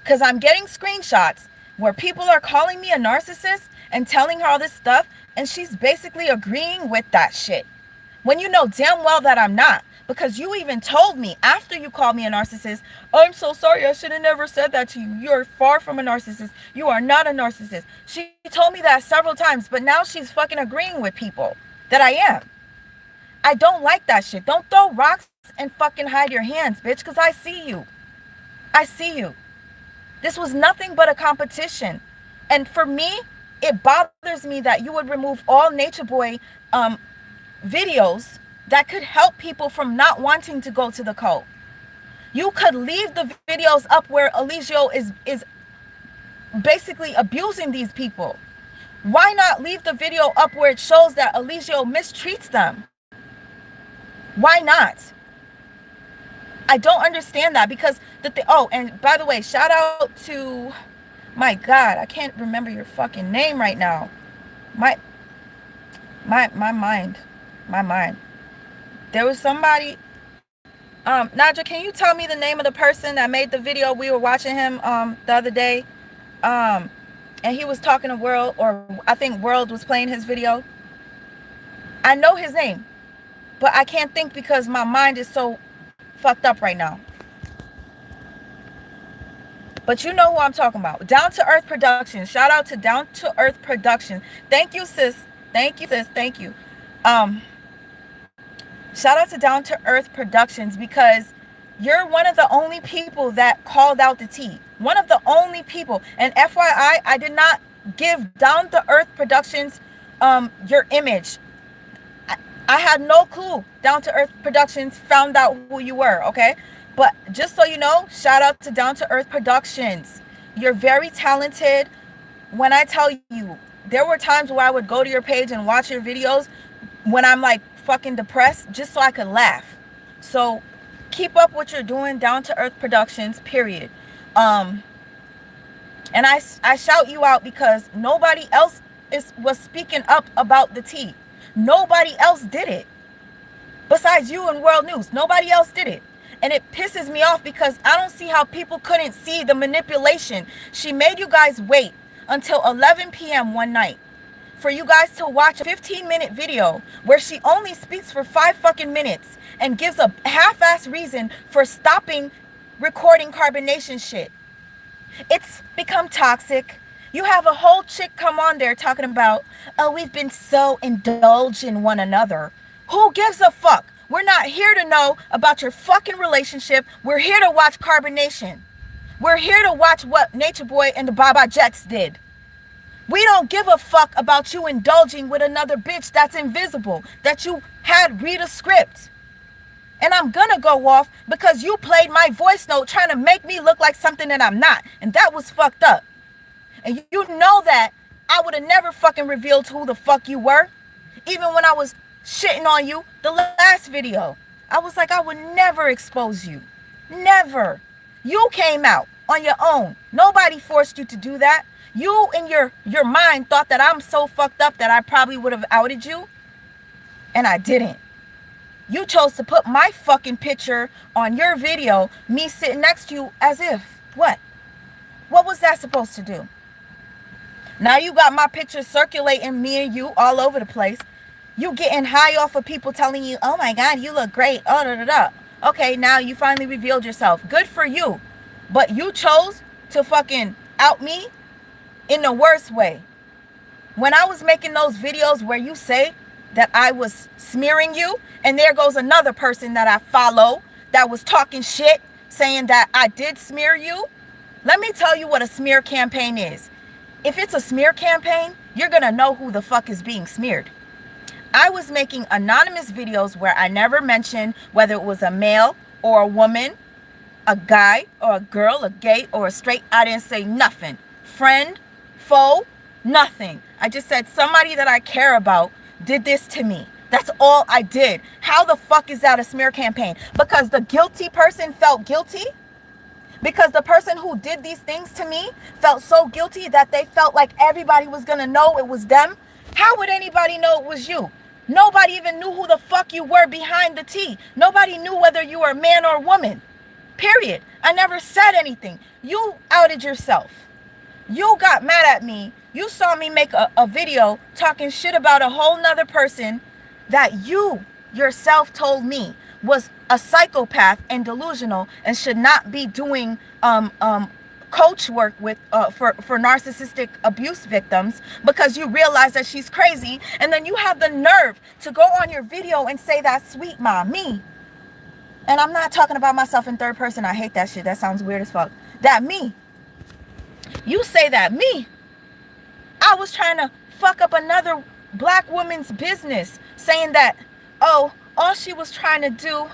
because I'm getting screenshots where people are calling me a narcissist and telling her all this stuff, and she's basically agreeing with that shit. When you know damn well that I'm not. Because you even told me after you called me a narcissist, I'm so sorry, I should have never said that to you. You're far from a narcissist. You are not a narcissist. She told me that several times, but now she's fucking agreeing with people that I am. I don't like that shit. Don't throw rocks and fucking hide your hands, bitch, because I see you. I see you. This was nothing but a competition. And for me, it bothers me that you would remove all Nature Boy videos that could help people from not wanting to go to the cult. You could leave the videos up where Eligio is basically abusing these people. Why not leave the video up where it shows that Eligio mistreats them? Why not? I don't understand that, because oh, and by the way, shout out to, my God, I can't remember your fucking name right now. My mind. There was somebody, Nadja, can you tell me the name of the person that made the video? We were watching him the other day, and he was talking to World, or I think World was playing his video. I know his name, but I can't think because my mind is so fucked up right now. But you know who I'm talking about. Down to Earth Productions. Shout out to Down to Earth Productions. Thank you, sis. Thank you, sis. Thank you. Shout out to Down to Earth Productions, because you're one of the only people that called out the tea. One of the only people. And FYI, I did not give Down to Earth Productions your image. I had no clue Down to Earth Productions found out who you were, okay? But just so you know, shout out to Down to Earth Productions. You're very talented. When I tell you, there were times where I would go to your page and watch your videos when I'm like fucking depressed, just so I could laugh. So Keep up what you're doing. Down to Earth Productions, period. Um, and I shout you out because nobody else was speaking up about the tea. Nobody else did it. Besides you and World News, nobody else did it. And it pisses me off because I don't see how people couldn't see the manipulation. She made you guys wait until 11 p.m. one night for you guys to watch a 15-minute video where she only speaks for 5 fucking minutes and gives a half-ass reason for stopping recording carbonation shit. It's become toxic. You have a whole chick come on there talking about, oh, we've been so indulged in one another. Who gives a fuck? We're not here to know about your fucking relationship. We're here to watch carbonation. We're here to watch what Nature Boy and the Baba Jets did. We don't give a fuck about you indulging with another bitch that's invisible, that you had read a script. And I'm gonna go off because you played my voice note trying to make me look like something that I'm not. And that was fucked up. And you know that I would have never fucking revealed who the fuck you were. Even when I was shitting on you the last video. I was like, I would never expose you. Never. You came out on your own. Nobody forced you to do that. You in your mind thought that I'm so fucked up that I probably would have outed you. And I didn't. You chose to put my fucking picture on your video, me sitting next to you as if, what? What was that supposed to do? Now you got my picture circulating, me and you, all over the place. You getting high off of people telling you, oh my God, you look great. Oh, da, da, da. Okay, now you finally revealed yourself. Good for you. But you chose to fucking out me in the worst way. When I was making those videos where you say that I was smearing you, and there goes another person that I follow that was talking shit, saying that I did smear you. Let me tell you what a smear campaign is. If it's a smear campaign, you're gonna know who the fuck is being smeared. I was making anonymous videos where I never mentioned whether it was a male or a woman, a guy or a girl, a gay or a straight. I didn't say nothing. Friend, foe, nothing. I just said somebody that I care about did this to me. That's all I did. How the fuck is that a smear campaign? Because the guilty person felt guilty? Because the person who did these things to me felt so guilty that they felt like everybody was gonna know it was them? How would anybody know it was you? Nobody even knew who the fuck you were behind the tea. Nobody knew whether you were a man or a woman. Period. I never said anything. You outed yourself. You got mad at me. You saw me make a video talking shit about a whole nother person that you yourself told me was a psychopath and delusional and should not be doing coach work with for narcissistic abuse victims because you realize that she's crazy, and then you have the nerve to go on your video and say that sweet mom, me. And I'm not talking about myself in third person. I hate that shit. That sounds weird as fuck. That me. You say that me. I was trying to fuck up another black woman's business, saying that, oh, all she was trying to do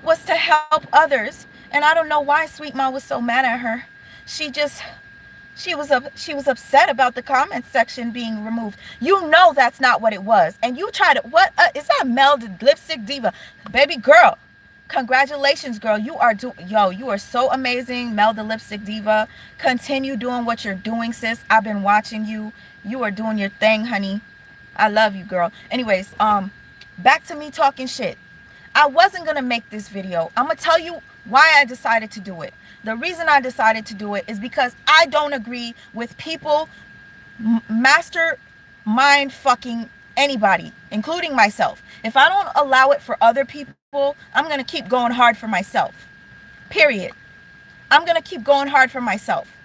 was to help others. And I don't know why Sweet Mom was so mad at her. She was upset about the comment section being removed. You know that's not what it was. And you tried to, what is that Mel the Lipstick Diva? Baby girl, congratulations, girl. You are so amazing, Mel the Lipstick Diva. Continue doing what you're doing, sis. I've been watching you. You are doing your thing, honey. I love you, girl. Anyways, back to me talking shit. I wasn't going to make this video. I'm going to tell you why I decided to do it. The reason I decided to do it is because I don't agree with people mastermind fucking anybody, including myself. If I don't allow it for other people, I'm going to keep going hard for myself. Period. I'm going to keep going hard for myself.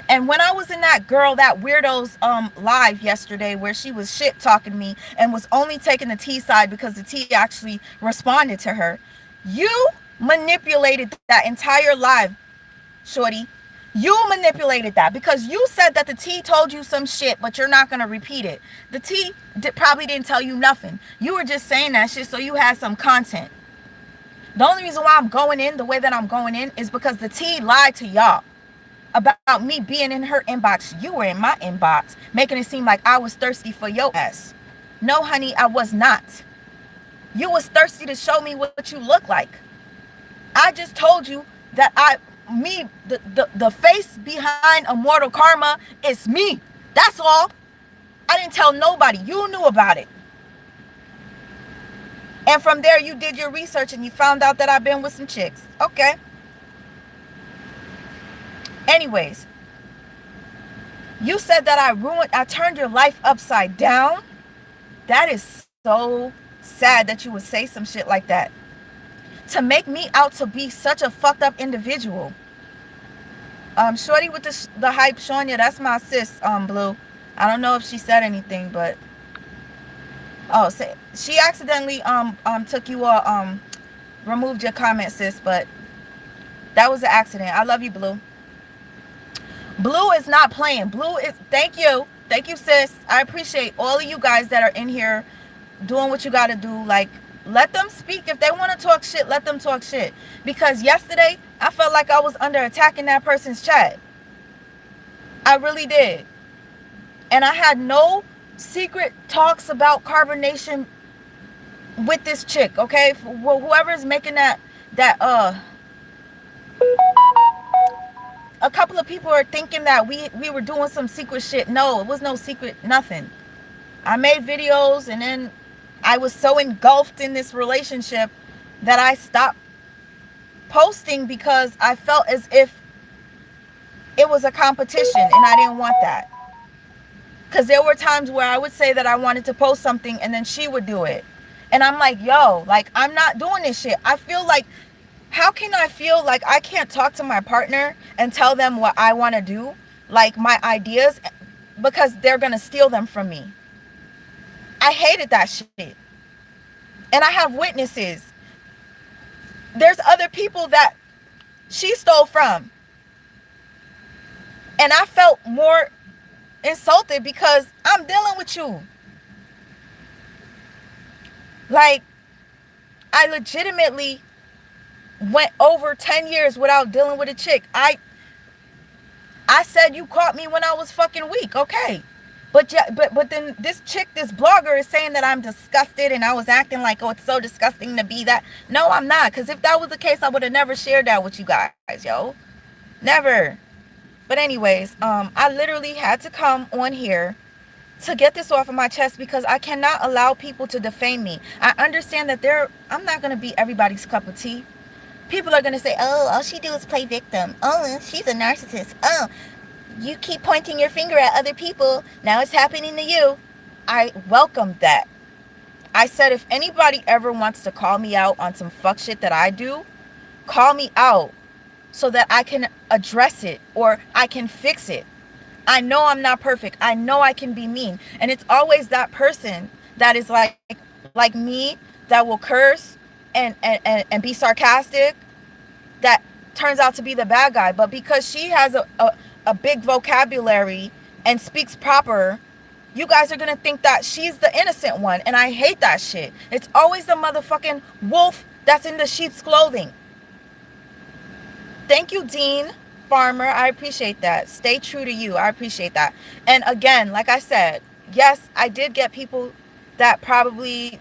And when I was in that weirdo's live yesterday where she was shit talking to me and was only taking the T side because the T actually responded to her, you manipulated that entire live, shorty. You manipulated that because you said that the T told you some shit, but you're not going to repeat it. The T probably didn't tell you nothing. You were just saying that shit so you had some content. The only reason why I'm going in the way that I'm going in is because the T lied to y'all about me being in her inbox. You were in my inbox, making it seem like I was thirsty for your ass. No, honey, I was not. You was thirsty to show me what you look like. I just told you that the face behind Immortal Karma is me. That's all. I didn't tell nobody. You knew about it. And from there, you did your research and you found out that I've been with some chicks. Okay. Anyways, you said that I turned your life upside down. That is so sad that you would say some shit like that. To make me out to be such a fucked up individual. Shorty with the hype, Shania, that's my sis, Blue. I don't know if she said anything, but she accidentally took you removed your comment, sis, but that was an accident. I love you, Blue. Blue is not playing. Blue is, thank you, sis. I appreciate all of you guys that are in here doing what you got to do. Like, let them speak. If they want to talk shit, let them talk shit. Because yesterday, I felt like I was under attack in that person's chat. I really did. And I had no secret talks about carbonation with this chick, okay? Whoever's making that a couple of people are thinking that we were doing some secret shit. No, it was no secret, nothing. I made videos and then I was so engulfed in this relationship that I stopped posting because I felt as if it was a competition and I didn't want that. Because there were times where I would say that I wanted to post something and then she would do it. And I'm like, yo, like, I'm not doing this shit. I feel like, how can I feel like I can't talk to my partner and tell them what I want to do, like my ideas, because they're going to steal them from me? I hated that shit. And I have witnesses. There's other people that she stole from. And I felt more insulted because I'm dealing with you. Like, I legitimately went over 10 years without dealing with a chick. I said you caught me when I was fucking weak, okay. But yeah, but then this chick, this blogger is saying that I'm disgusted and I was acting like, oh, it's so disgusting to be that. No, I'm not. Because if that was the case, I would have never shared that with you guys, yo. Never. But anyways, I literally had to come on here to get this off of my chest because I cannot allow people to defame me. I understand that I'm not going to be everybody's cup of tea. People are going to say, oh, all she do is play victim. Oh, she's a narcissist. Oh, you keep pointing your finger at other people. Now it's happening to you. I welcome that. I said if anybody ever wants to call me out on some fuck shit that I do, call me out so that I can address it or I can fix it. I know I'm not perfect. I know I can be mean. And it's always that person that is like me that will curse and be sarcastic that turns out to be the bad guy. But because she has a big vocabulary and speaks proper, you guys are going to think that she's the innocent one. And I hate that shit. It's always the motherfucking wolf that's in the sheep's clothing. Thank you, Dean Farmer. I appreciate that. Stay true to you. I appreciate that. And again, like I said, yes, I did get people that probably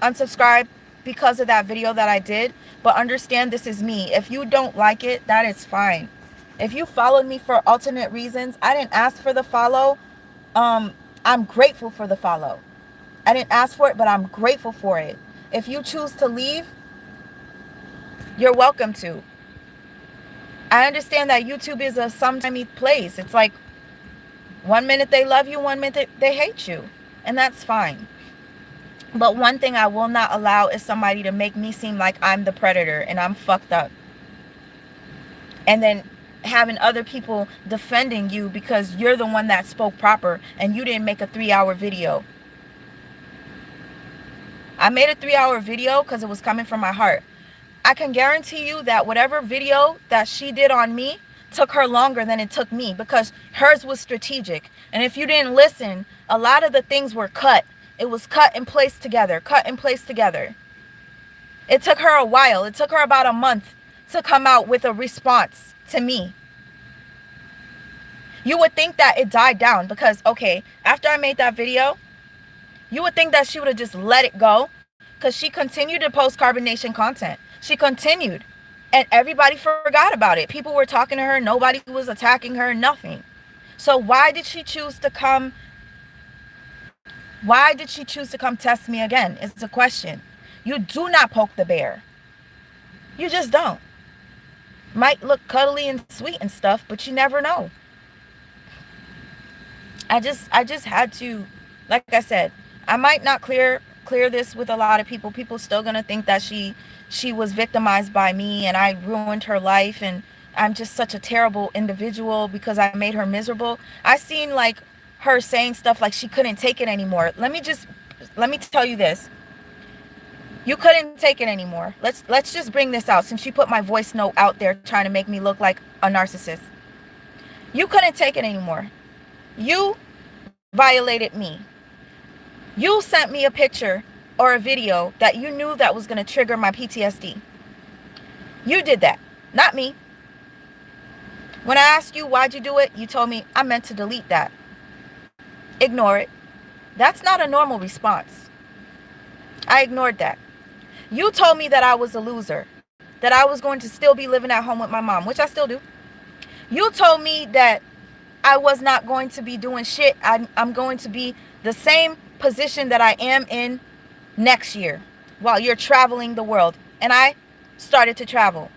unsubscribed because of that video that I did. But understand, this is me. If you don't like it, that is fine. If you followed me for alternate reasons, I didn't ask for the follow. I'm grateful for the follow. I didn't ask for it, but I'm grateful for it. If you choose to leave, you're welcome to. I understand that YouTube is a sometimey place. It's like 1 minute they love you, 1 minute they hate you. And that's fine. But one thing I will not allow is somebody to make me seem like I'm the predator and I'm fucked up. And then having other people defending you because you're the one that spoke proper and you didn't make a 3-hour video. I made a 3-hour video because it was coming from my heart. I can guarantee you that whatever video that she did on me took her longer than it took me because hers was strategic. And if you didn't listen, a lot of the things were cut. It was cut and placed together, cut and placed together. It took her a while. It took her about a month to come out with a response to me. You would think that it died down because, okay, after I made that video, you would think that she would have just let it go because she continued to post carbonation content. She continued. And everybody forgot about it. People were talking to her. Nobody was attacking her. Nothing. So why did she choose to come test me again? It's a question. You do not poke the bear. You just don't. Might look cuddly and sweet and stuff, but you never know. I just had to, like I said, I might not clear this with a lot of people. People still gonna think that she was victimized by me and I ruined her life and I'm just such a terrible individual because I made her miserable. I seen like her saying stuff like she couldn't take it anymore. Let me tell you this. You couldn't take it anymore. Let's just bring this out since she put my voice note out there trying to make me look like a narcissist. You couldn't take it anymore. You violated me. You sent me a picture or a video that you knew that was going to trigger my PTSD. You did that, not me. When I asked you why'd you do it, you told me I meant to delete that. Ignore it. That's not a normal response. I ignored that. You told me that I was a loser, that I was going to still be living at home with my mom, which I still do. You told me that I was not going to be doing shit. I'm going to be the same position that I am in next year while you're traveling the world. And I started to travel,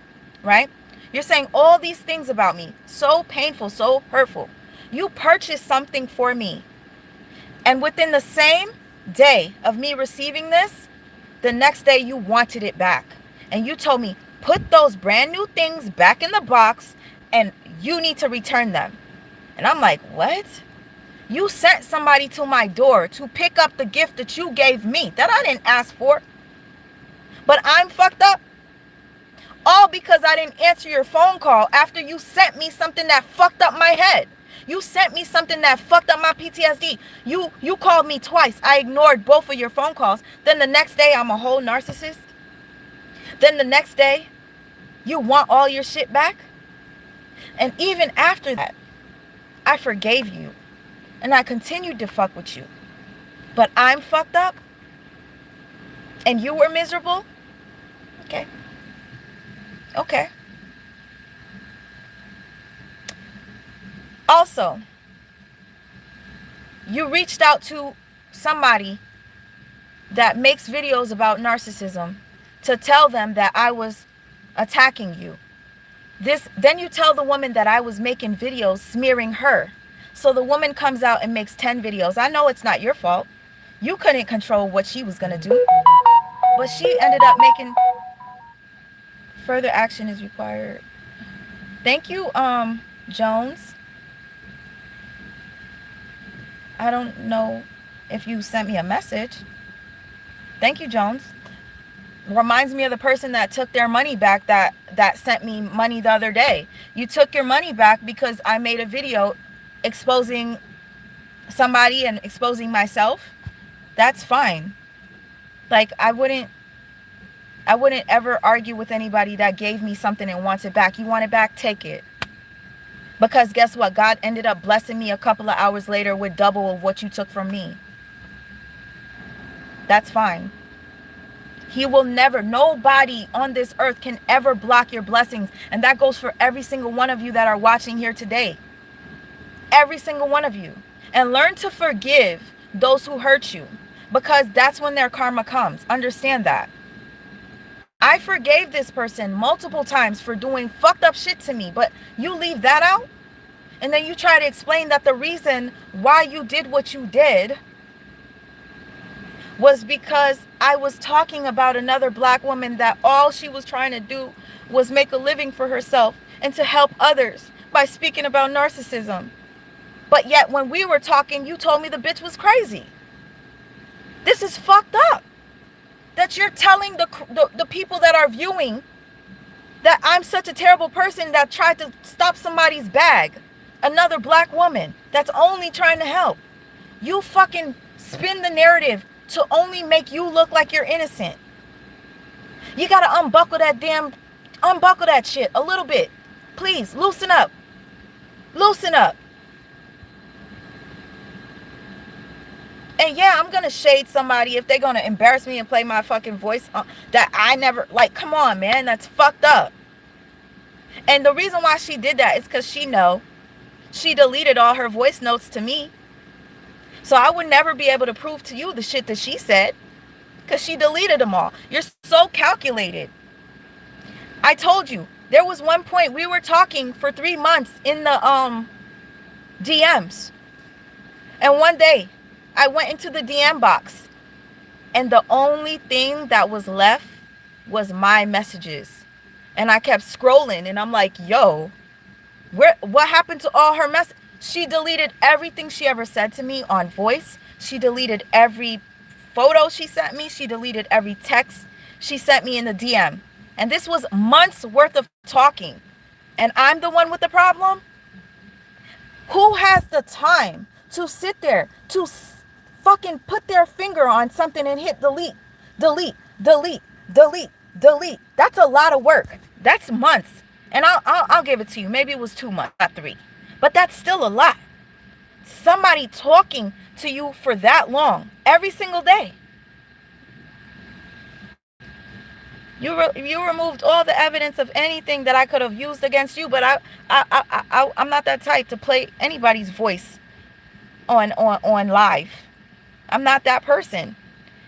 right? You're saying all these things about me. So painful, so hurtful. You purchased something for me. And within the same day of me receiving this, the next day you wanted it back. And you told me, put those brand new things back in the box and you need to return them. And I'm like, what? You sent somebody to my door to pick up the gift that you gave me that I didn't ask for. But I'm fucked up. All because I didn't answer your phone call after you sent me something that fucked up my head. You sent me something that fucked up my PTSD. You called me twice. I ignored both of your phone calls. Then the next day, I'm a whole narcissist. Then the next day, you want all your shit back. And even after that, I forgave you. And I continued to fuck with you. But I'm fucked up. And you were miserable. Okay. Okay. Also, you reached out to somebody that makes videos about narcissism to tell them that I was attacking you. Then you tell the woman that I was making videos smearing her. So the woman comes out and makes 10 videos. I know it's not your fault. You couldn't control what she was going to do. But she ended up making further action is required. Thank you, Jones. I don't know if you sent me a message. Thank you, Jones. Reminds me of the person that took their money back that sent me money the other day. You took your money back because I made a video exposing somebody and exposing myself. That's fine. Like I wouldn't ever argue with anybody that gave me something and wants it back. You want it back, take it. Because guess what? God ended up blessing me a couple of hours later with double of what you took from me. That's fine. He will never, nobody on this earth can ever block your blessings. And that goes for every single one of you that are watching here today. Every single one of you. And learn to forgive those who hurt you. Because that's when their karma comes. Understand that. I forgave this person multiple times for doing fucked up shit to me, but you leave that out? And then you try to explain that the reason why you did what you did was because I was talking about another black woman that all she was trying to do was make a living for herself and to help others by speaking about narcissism. But yet when we were talking, you told me the bitch was crazy. This is fucked up. That you're telling the people that are viewing that I'm such a terrible person that tried to stop somebody's bag. Another black woman that's only trying to help. You fucking spin the narrative to only make you look like you're innocent. You gotta unbuckle that shit a little bit. Please, loosen up. Loosen up. And yeah, I'm gonna shade somebody if they're gonna embarrass me and play my fucking voice that I never like. Come on, man, that's fucked up. And the reason why she did that is because she deleted all her voice notes to me, so I would never be able to prove to you the shit that she said because she deleted them all. You're so calculated. I told you there was one point we were talking for 3 months in the DMs, and one day I went into the DM box, and the only thing that was left was my messages. And I kept scrolling, and I'm like, yo, what happened to all her mess? She deleted everything she ever said to me on voice. She deleted every photo she sent me. She deleted every text she sent me in the DM. And this was months worth of talking. And I'm the one with the problem? Who has the time to sit there to fucking put their finger on something and hit delete, delete, delete, delete, delete? That's a lot of work. That's months. And I'll give it to you. Maybe it was 2 months, not 3. But that's still a lot. Somebody talking to you for that long, every single day. You removed all the evidence of anything that I could have used against you, but I'm not that type to play anybody's voice on live. I'm not that person.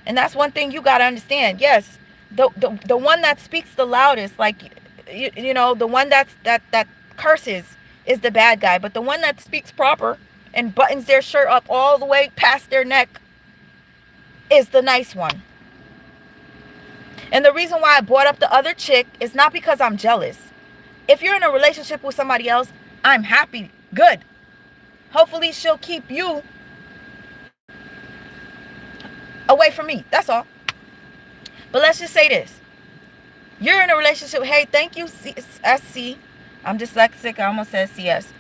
And that's one thing you got to understand. Yes, the one that speaks the loudest, like you know, the one that curses is the bad guy, but the one that speaks proper and buttons their shirt up all the way past their neck is the nice one. And the reason why I brought up the other chick is not because I'm jealous. If you're in a relationship with somebody else, I'm happy. Good. Hopefully she'll keep you away from me. That's all. But let's just say this. You're in a relationship. Hey, thank you, SC. I'm dyslexic. I almost said CS.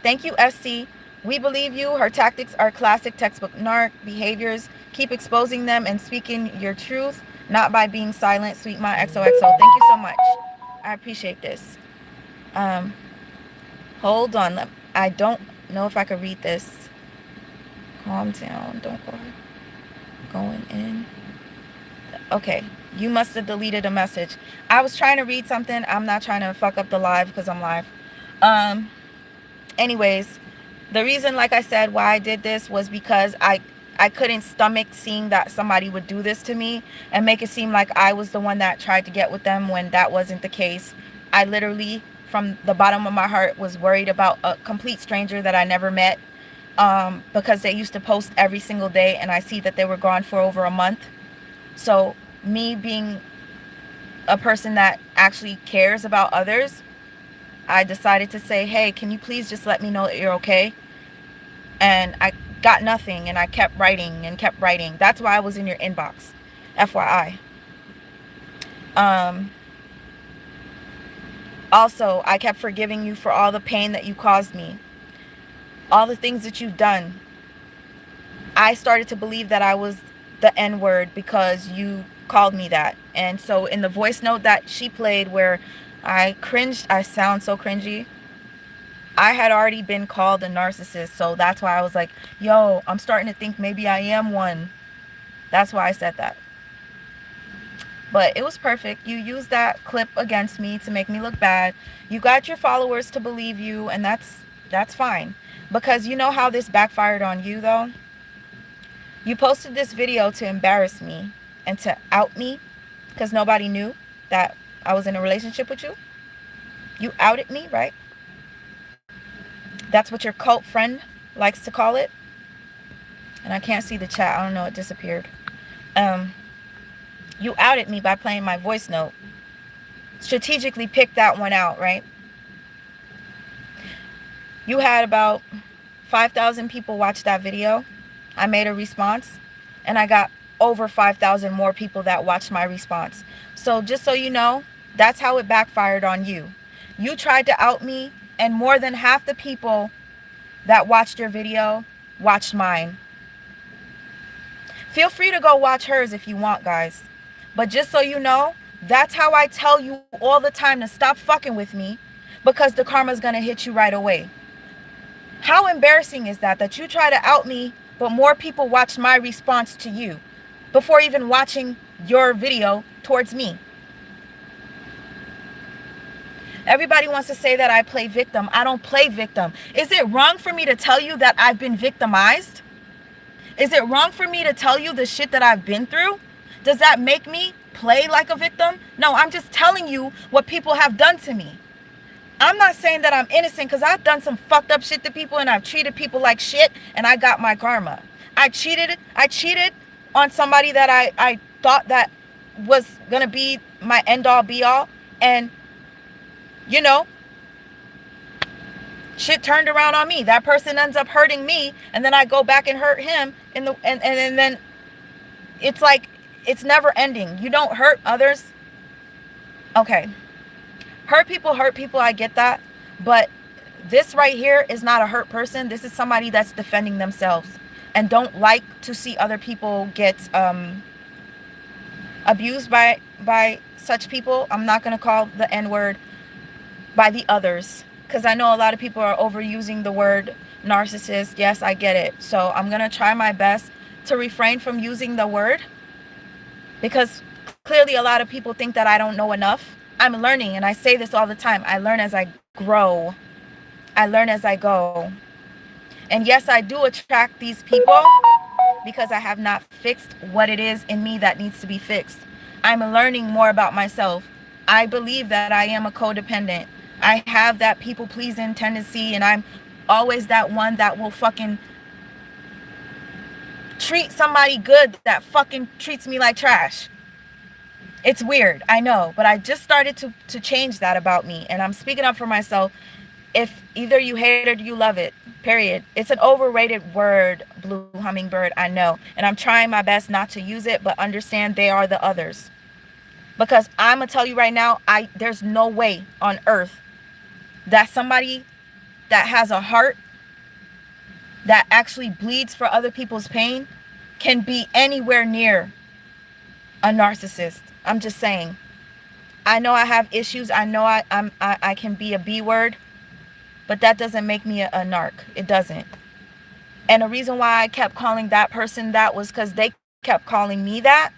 Thank you, SC. We believe you. Her tactics are classic textbook narc behaviors. Keep exposing them and speaking your truth. Not by being silent, sweet my XOXO. Thank you so much. I appreciate this. Hold on. I don't know if I could read this. Calm down. Don't go going in. Okay. You must have deleted a message. I was trying to read something. I'm not trying to fuck up the live because I'm live. Anyways, the reason, like I said, why I did this was because I couldn't stomach seeing that somebody would do this to me and make it seem like I was the one that tried to get with them when that wasn't the case. I literally, from the bottom of my heart, was worried about a complete stranger that I never met, because they used to post every single day and I see that they were gone for over a month. So me being a person that actually cares about others, I decided to say, hey, can you please just let me know that you're okay? And I got nothing, and I kept writing and kept writing. That's why I was in your inbox, FYI. Also, I kept forgiving you for all the pain that you caused me, all the things that you've done. I started to believe that I was the N-word because you called me that. And so in the voice note that she played where I cringed, I sound so cringy, I had already been called a narcissist. So that's why I was like, yo, I'm starting to think maybe I am one. That's why I said that. But it was perfect. You used that clip against me to make me look bad. You got your followers to believe you, and that's fine. Because you know how this backfired on you, though? You posted this video to embarrass me and to out me because nobody knew that I was in a relationship with you. You outed me, right? That's what your cult friend likes to call it. And I can't see the chat. I don't know. It disappeared. You outed me by playing my voice note. Strategically picked that one out, right? You had about 5,000 people watch that video. I made a response, and I got over 5,000 more people that watched my response. So just so you know, that's how it backfired on you. You tried to out me, and more than half the people that watched your video watched mine. Feel free to go watch hers if you want, guys. But just so you know, that's how I tell you all the time to stop fucking with me, because the karma's gonna hit you right away. How embarrassing is that you try to out me but more people watched my response to you before even watching your video towards me. Everybody wants to say that I play victim. I don't play victim. Is it wrong for me to tell you that I've been victimized? Is it wrong for me to tell you the shit that I've been through? Does that make me play like a victim? No, I'm just telling you what people have done to me. I'm not saying that I'm innocent, because I've done some fucked up shit to people and I've treated people like shit and I got my karma. I cheated on somebody that I thought that was gonna be my end all be all, and you know, shit turned around on me. That person ends up hurting me, and then I go back and hurt him and then it's like it's never ending. You don't hurt others. Okay. Hurt people, I get that. But this right here is not a hurt person. This is somebody that's defending themselves and don't like to see other people get abused by such people. I'm not going to call the N-word, by the others, because I know a lot of people are overusing the word narcissist. Yes, I get it. So I'm going to try my best to refrain from using the word, because clearly a lot of people think that I don't know enough. I'm learning, and I say this all the time. I learn as I grow. I learn as I go. And yes, I do attract these people because I have not fixed what it is in me that needs to be fixed. I'm learning more about myself. I believe that I am a codependent. I have that people-pleasing tendency, and I'm always that one that will fucking treat somebody good that fucking treats me like trash. It's weird, I know, but I just started to change that about me, and I'm speaking up for myself. If either you hate it or you love it, period. It's an overrated word, blue hummingbird, I know, and I'm trying my best not to use it, but understand they are the others. Because I'm gonna tell you right now, there's no way on earth that somebody that has a heart that actually bleeds for other people's pain can be anywhere near a narcissist. I'm just saying. I know I have issues. I know I can be a B word, but that doesn't make me a narc. It doesn't. And the reason why I kept calling that person that was because they kept calling me that.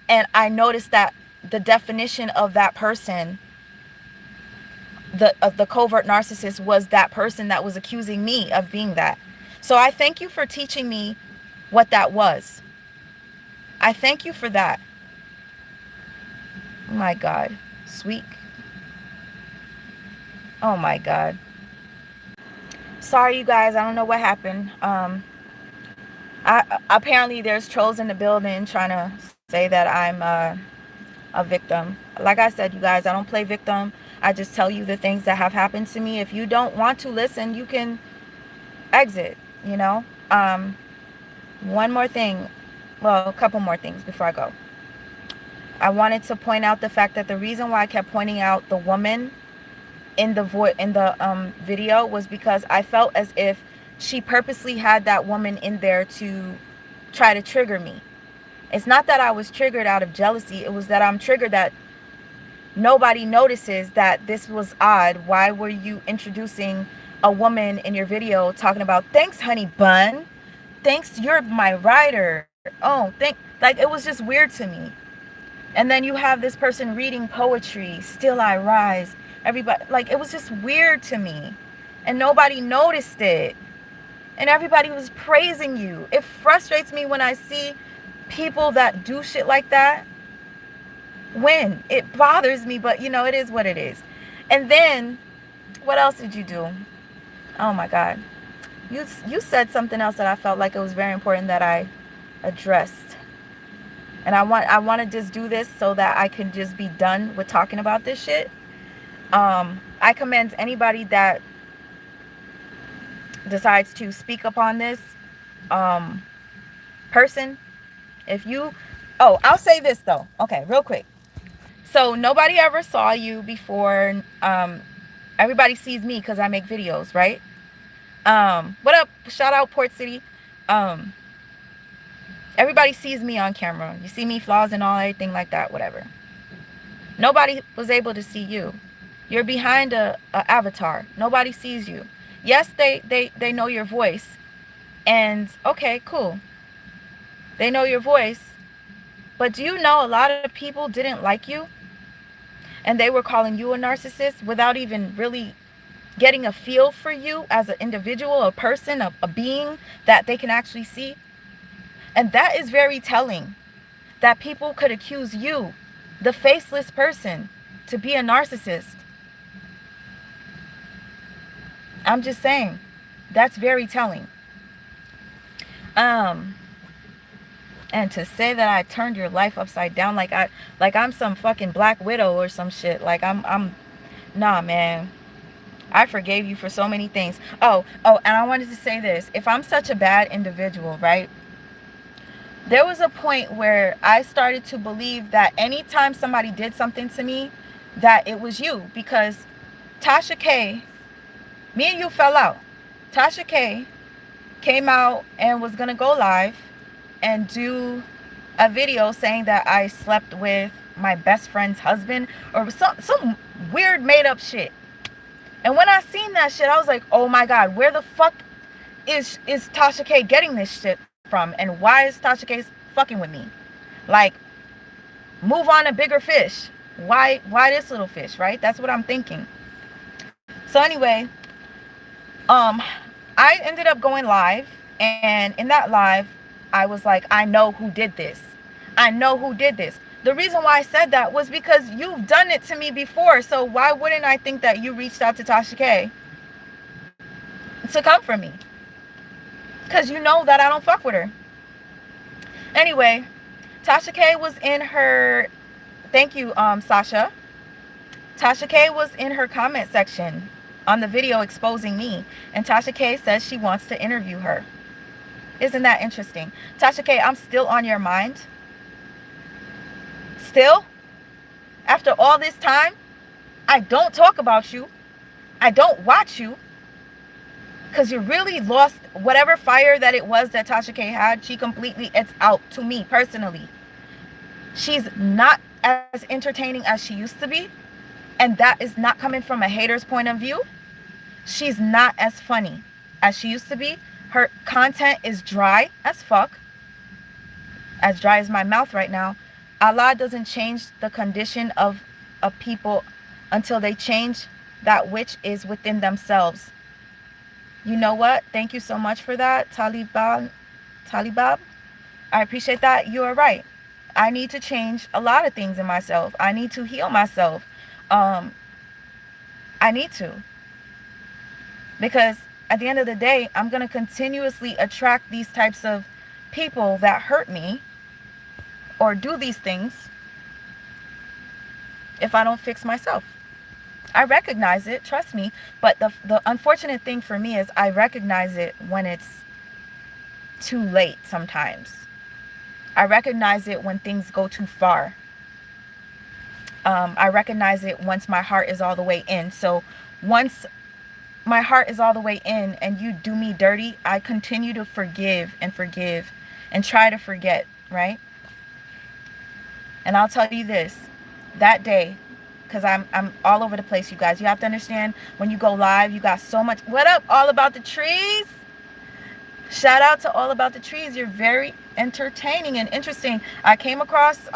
And I noticed that the definition of that person, the covert narcissist, was that person that was accusing me of being that. So I thank you for teaching me what that was. I thank you for that. Oh my God. Sweet. Oh my God. Sorry, you guys. I don't know what happened. Apparently there's trolls in the building trying to say that I'm a victim. Like I said, you guys, I don't play victim. I just tell you the things that have happened to me. If you don't want to listen, you can exit, you know. One more thing. Well, a couple more things before I go. I wanted to point out the fact that the reason why I kept pointing out the woman in the video was because I felt as if she purposely had that woman in there to try to trigger me. It's not that I was triggered out of jealousy. It was that I'm triggered that nobody notices that this was odd. Why were you introducing a woman in your video talking about, thanks, honey bun. Thanks, you're my rider. Oh, like, it was just weird to me. And then you have this person reading poetry, still I rise. Everybody, like, it was just weird to me. And nobody noticed it. And everybody was praising you. It frustrates me when I see people that do shit like that win. It bothers me, but you know, it is what it is. And then, what else did you do? Oh my God. You said something else that I felt like it was very important that I addressed. And I want to just do this so that I can just be done with talking about this shit. I commend anybody that decides to speak upon this person. If you, I'll say this though. Okay, real quick. So nobody ever saw you before. Everybody sees me because I make videos, right? What up? Shout out Port City. Everybody sees me on camera. You see me, flaws and all, everything like that, whatever. Nobody was able to see you. You're behind a avatar. Nobody sees you. Yes, they know your voice. And okay, cool. They know your voice. But do you know a lot of people didn't like you? And they were calling you a narcissist without even really getting a feel for you as an individual, a person, a being that they can actually see. And that is very telling, that people could accuse you, the faceless person, to be a narcissist. I'm just saying, that's very telling. Um, and to say that I turned your life upside down, like I'm some fucking Black Widow or some shit. Like nah, man. I forgave you for so many things. And I wanted to say this. If I'm such a bad individual, right? There was a point where I started to believe that anytime somebody did something to me, that it was you. Because Tasha K, me and you fell out. Tasha K came out and was going to go live and do a video saying that I slept with my best friend's husband or some weird made up shit. And when I seen that shit, I was like, oh my God, where the fuck is Tasha K getting this shit from? And why is Tasha K fucking with me? Like, move on to bigger fish. Why this little fish, right? That's what I'm thinking. So anyway, I ended up going live, and in that live, I was like, I know who did this. I know who did this. The reason why I said that was because you've done it to me before. So why wouldn't I think that you reached out to Tasha K to come for me? Because you know that I don't fuck with her. Anyway, Tasha K was in her, thank you, Sasha. Tasha K was in her comment section on the video exposing me. And Tasha K says she wants to interview her. Isn't that interesting? Tasha K, I'm still on your mind. Still, after all this time, I don't talk about you. I don't watch you. Because you really lost whatever fire that it was that Tasha K had. It's out to me personally. She's not as entertaining as she used to be. And that is not coming from a hater's point of view. She's not as funny as she used to be. Her content is dry as fuck. As dry as my mouth right now. Allah doesn't change the condition of a people until they change that which is within themselves. You know what? Thank you so much for that, Talibab. I appreciate that. You are right. I need to change a lot of things in myself. I need to heal myself. I need to. Because at the end of the day, I'm going to continuously attract these types of people that hurt me or do these things if I don't fix myself. I recognize it, trust me, but the unfortunate thing for me is I recognize it when it's too late sometimes. I recognize it when things go too far. I recognize it once my heart is all the way in. So once my heart is all the way in and you do me dirty, I continue to forgive and try to forget, right? And I'll tell you this, that day, because I'm all over the place, you guys. You have to understand, when you go live, you got so much. What up, All About the Trees? Shout out to All About the Trees. You're very entertaining and interesting. I came across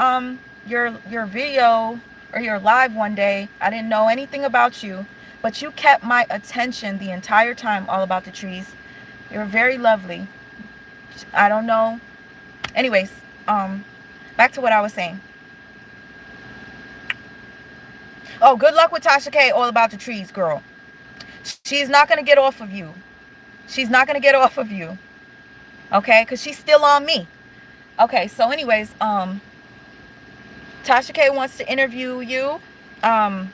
your video or your live one day. I didn't know anything about you, but you kept my attention the entire time, All About the Trees. You're very lovely. I don't know. Anyways, back to what I was saying. Oh, good luck with Tasha K, All About the Trees, girl. She's not going to get off of you. She's not going to get off of you. Okay? Because she's still on me. Okay, so anyways, Tasha K wants to interview you to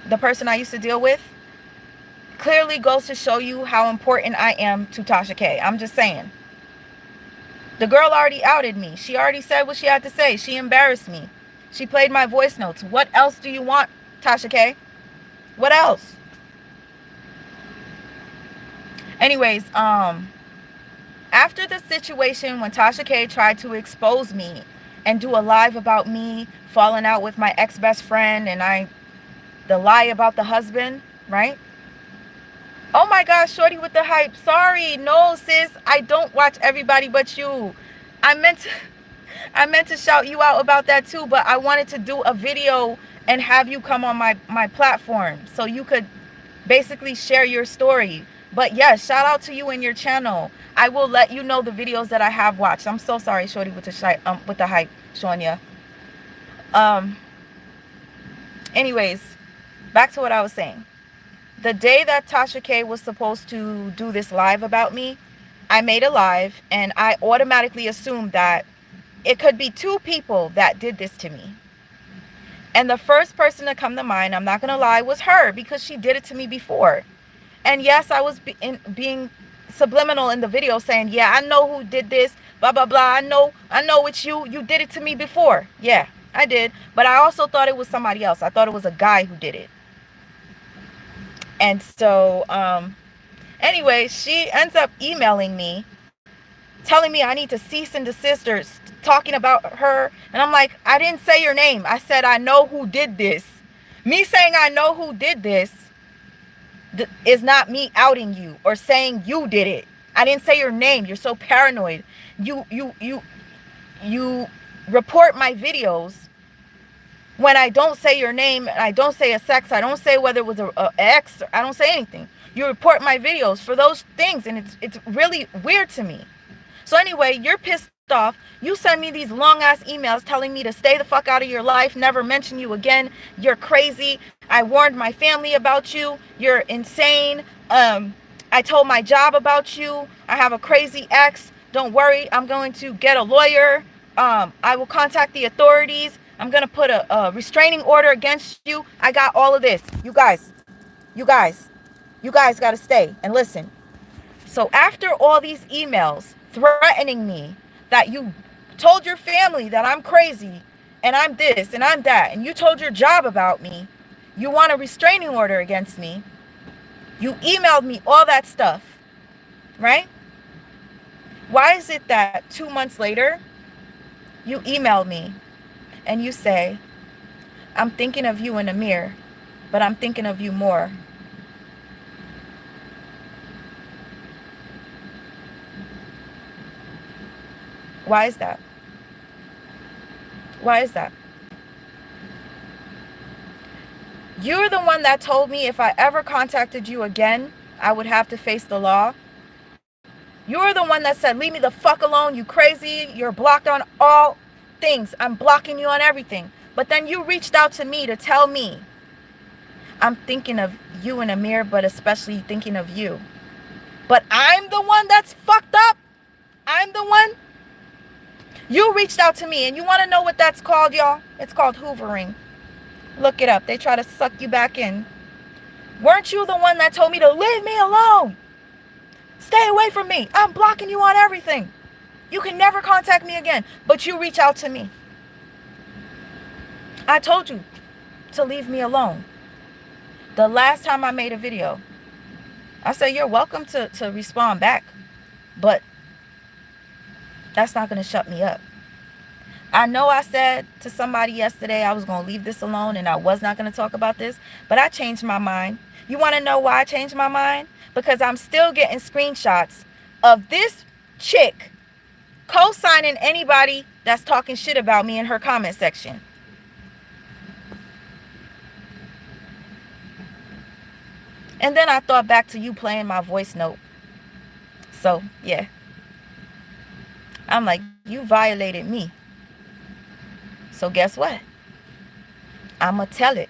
the person I used to deal with. Clearly goes to show you how important I am to Tasha K. I'm just saying. The girl already outed me. She already said what she had to say. She embarrassed me. She played my voice notes. What else do you want, Tasha K? What else? Anyways, after the situation when Tasha K tried to expose me and do a live about me falling out with my ex-best friend and the lie about the husband, right? Oh my gosh, Shorty with the hype. Sorry. No, sis. I don't watch Everybody But You. I meant to I meant to shout you out about that too, but I wanted to do a video and have you come on my platform so you could basically share your story. But yes, shout out to you and your channel. I will let you know the videos that I have watched. I'm so sorry, Shorty with the hype, Shonya. Um anyways, back to what I was saying. The day that Tasha K was supposed to do this live about me, I made a live and I automatically assumed that it could be two people that did this to me. And the first person to come to mind, I'm not going to lie, was her because she did it to me before. And yes, I was being subliminal in the video saying, yeah, I know who did this, blah, blah, blah. I know it's you. You did it to me before. Yeah, I did. But I also thought it was somebody else. I thought it was a guy who did it. And so, anyway, she ends up emailing me, telling me I need to cease and desist or talking about her. And I'm like, I didn't say your name. I said, I know who did this. Me saying I know who did this is not me outing you or saying you did it. I didn't say your name. You're so paranoid. You report my videos when I don't say your name, I don't say a sex, I don't say whether it was a ex, I don't say anything. You report my videos for those things, and it's really weird to me. So anyway, you're pissed off. You send me these long ass emails telling me to stay the fuck out of your life, never mention you again. You're crazy. I warned my family about you. You're insane. I told my job about you. I have a crazy ex. Don't worry, I'm going to get a lawyer. I will contact the authorities. I'm going to put a restraining order against you. I got all of this. You guys got to stay and listen. So after all these emails threatening me that you told your family that I'm crazy and I'm this and I'm that, and you told your job about me, you want a restraining order against me, you emailed me all that stuff, right? Why is it that 2 months later, you emailed me and you say, I'm thinking of you in the mirror, but I'm thinking of you more? Why is that? Why is that? You're the one that told me if I ever contacted you again, I would have to face the law. You're the one that said, leave me the fuck alone, you crazy, you're blocked on all things. I'm blocking you on everything. But then you reached out to me to tell me, I'm thinking of you in a mirror, but especially thinking of you. But I'm the one that's fucked up? I'm the one? You reached out to me, and you want to know what that's called, y'all? It's called hoovering. Look it up. They try to suck you back in. Weren't you the one that told me to leave me alone? Stay away from me. I'm blocking you on everything. You can never contact me again. But you reach out to me. I told you to leave me alone. The last time I made a video, I said, you're welcome to respond back. But that's not going to shut me up. I know I said to somebody yesterday I was going to leave this alone and I was not going to talk about this, but I changed my mind. You want to know why I changed my mind? Because I'm still getting screenshots of this chick co-signing anybody that's talking shit about me in her comment section. And then I thought back to you playing my voice note. So, yeah. I'm like, you violated me. So guess what? I'm going to tell it.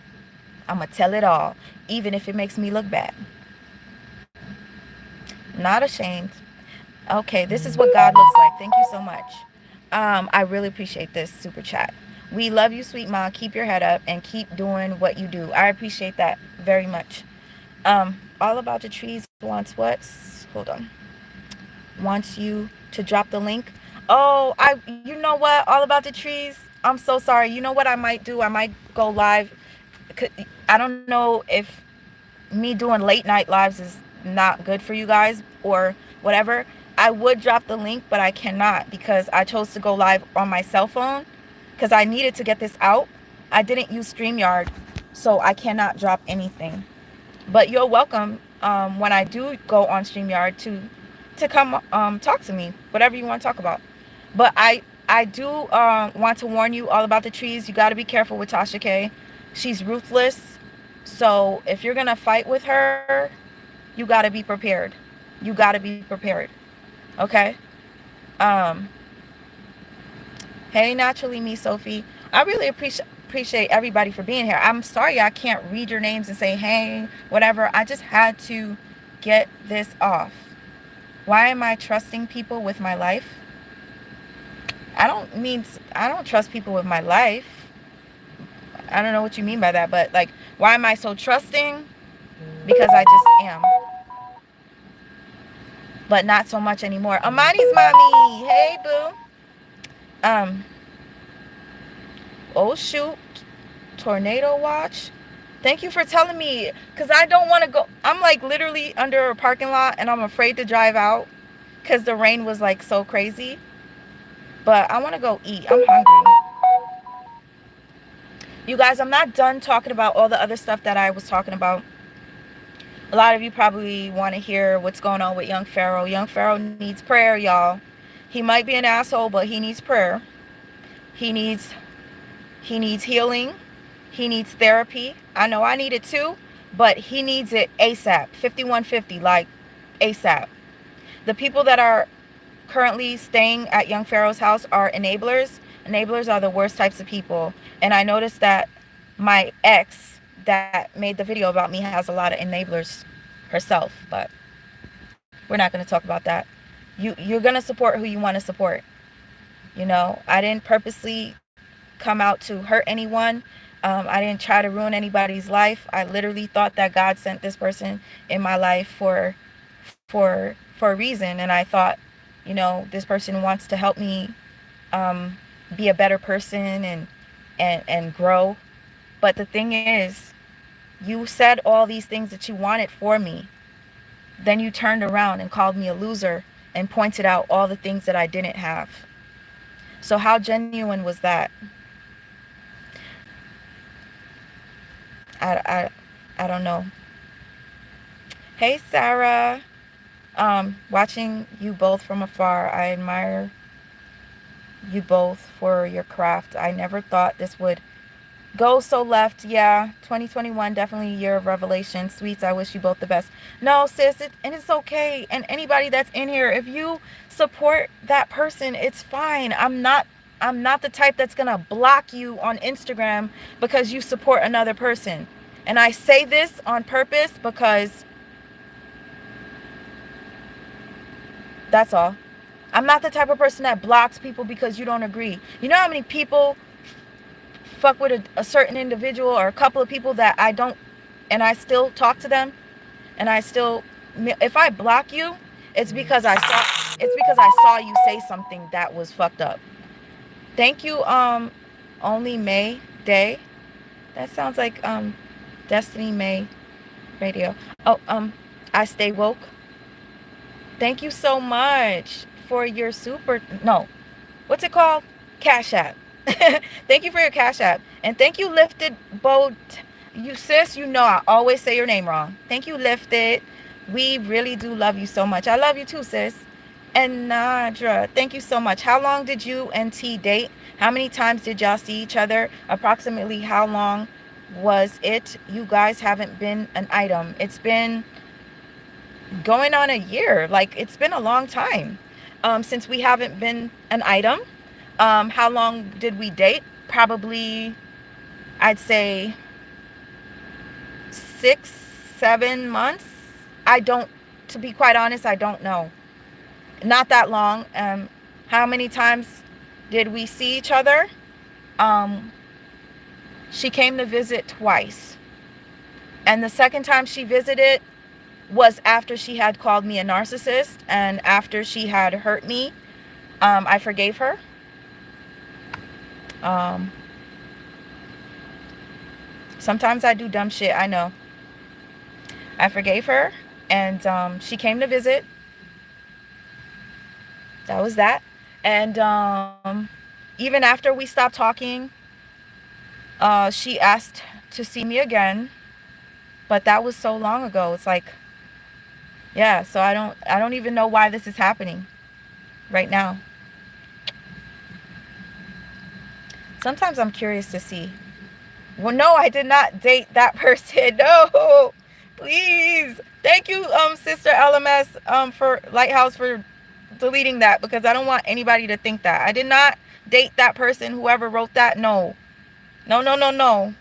I'm going to tell it all, even if it makes me look bad. Not ashamed. Okay, this is what God looks like. Thank you so much. I really appreciate this super chat. We love you, sweet mom. Keep your head up and keep doing what you do. I appreciate that very much. All About the Trees wants what? Hold on. Wants you to drop the link. Oh, you know what? All About the Trees. I'm so sorry. You know what I might do? I might go live. I don't know if me doing late night lives is not good for you guys or whatever. I would drop the link, but I cannot because I chose to go live on my cell phone because I needed to get this out. I didn't use StreamYard, so I cannot drop anything. But you're welcome when I do go on StreamYard to come talk to me, whatever you want to talk about. But I do want to warn you all about the trees. You got to be careful with Tasha K. She's ruthless. So if you're gonna fight with her, you got to be prepared. You got to be prepared. Okay. Um. Hey, naturally me, Sophie. I really appreciate everybody for being here. I'm sorry I can't read your names and say hey, whatever. I just had to get this off. Why am I trusting people with my life? I don't trust people with my life. I don't know what you mean by that, but like, why am I so trusting? Because I just am, but not so much anymore. Amani's mommy, hey boo. Um, oh shoot, tornado watch. Thank you for telling me, because I don't want to go. I'm like literally under a parking lot and I'm afraid to drive out because the rain was like so crazy. But I want to go eat. I'm hungry. You guys, I'm not done talking about all the other stuff that I was talking about. A lot of you probably want to hear what's going on with young Pharaoh. Young Pharaoh needs prayer, y'all. He might be an asshole, but he needs prayer. He needs he needs healing. He needs therapy. I know I need it too, but he needs it ASAP. 5150, like ASAP. The people that are currently staying at young Pharaoh's house are enablers. Enablers are the worst types of people. And I noticed that my ex that made the video about me has a lot of enablers herself, but we're not going to talk about that. You're going to support who you want to support. You know, I didn't purposely come out to hurt anyone. I didn't try to ruin anybody's life. I literally thought that God sent this person in my life for a reason, and I thought, you know, this person wants to help me um, be a better person and grow. But the thing is, you said all these things that you wanted for me. Then you turned around and called me a loser and pointed out all the things that I didn't have. So how genuine was that? I, I, I don't know. Hey, Sarah. Watching you both from afar, I admire you both for your craft. I never thought this would go so left. Yeah, 2021, definitely a year of revelation. Sweets, I wish you both the best. No, sis, and it's okay. And anybody that's in here, if you support that person, it's fine. I'm not the type that's gonna block you on Instagram because you support another person. And I say this on purpose because that's all. I'm not the type of person that blocks people because you don't agree. You know how many people fuck with a certain individual or a couple of people that I don't, and I still talk to them, and I still, if I block you, it's because I saw you say something that was fucked up. Thank you, only May Day. That sounds like Destiny May Radio. Oh, I stay woke. Thank you so much for your super, no, what's it called? Cash App. Thank you for your Cash App. And thank you, Lifted Boat. You sis, you know I always say your name wrong. Thank you, Lifted. We really do love you so much. I love you too, sis. And Nadra, thank you so much. How long did you and T date? How many times did y'all see each other? Approximately how long was it? You guys haven't been an item. It's been going on a year. Like, it's been a long time since we haven't been an item. How long did we date? Probably, I'd say 6, 7 months. I don't, to be quite honest, I don't know. Not that long. How many times did we see each other? Um, she came to visit twice. And the second time she visited was after she had called me a narcissist and after she had hurt me. I forgave her. Um, Sometimes I do dumb shit, I know. I forgave her, and she came to visit. That was that. And even after we stopped talking, she asked to see me again, but that was so long ago. It's like Yeah, so I don't even know why this is happening right now. Sometimes I'm curious to see. Well, no, I did not date that person. No. Please. Thank you, Sister LMS, for Lighthouse for deleting that, because I don't want anybody to think that. I did not date that person, whoever wrote that. No. No, no, no, no.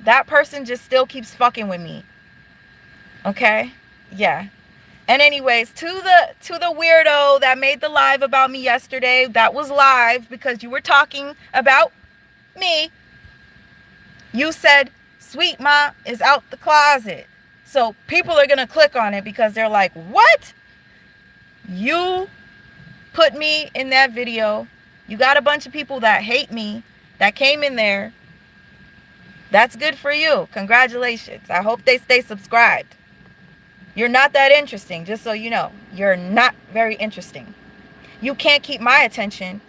That person just still keeps fucking with me. Okay? Yeah. And anyways, to the weirdo that made the live about me yesterday, that was live because you were talking about me. You said Sweet Ma is out the closet. So people are going to click on it because they're like, "What? You put me in that video. You got a bunch of people that hate me that came in there. That's good for you. Congratulations. I hope they stay subscribed. You're not that interesting, just so you know. You're not very interesting. You can't keep my attention.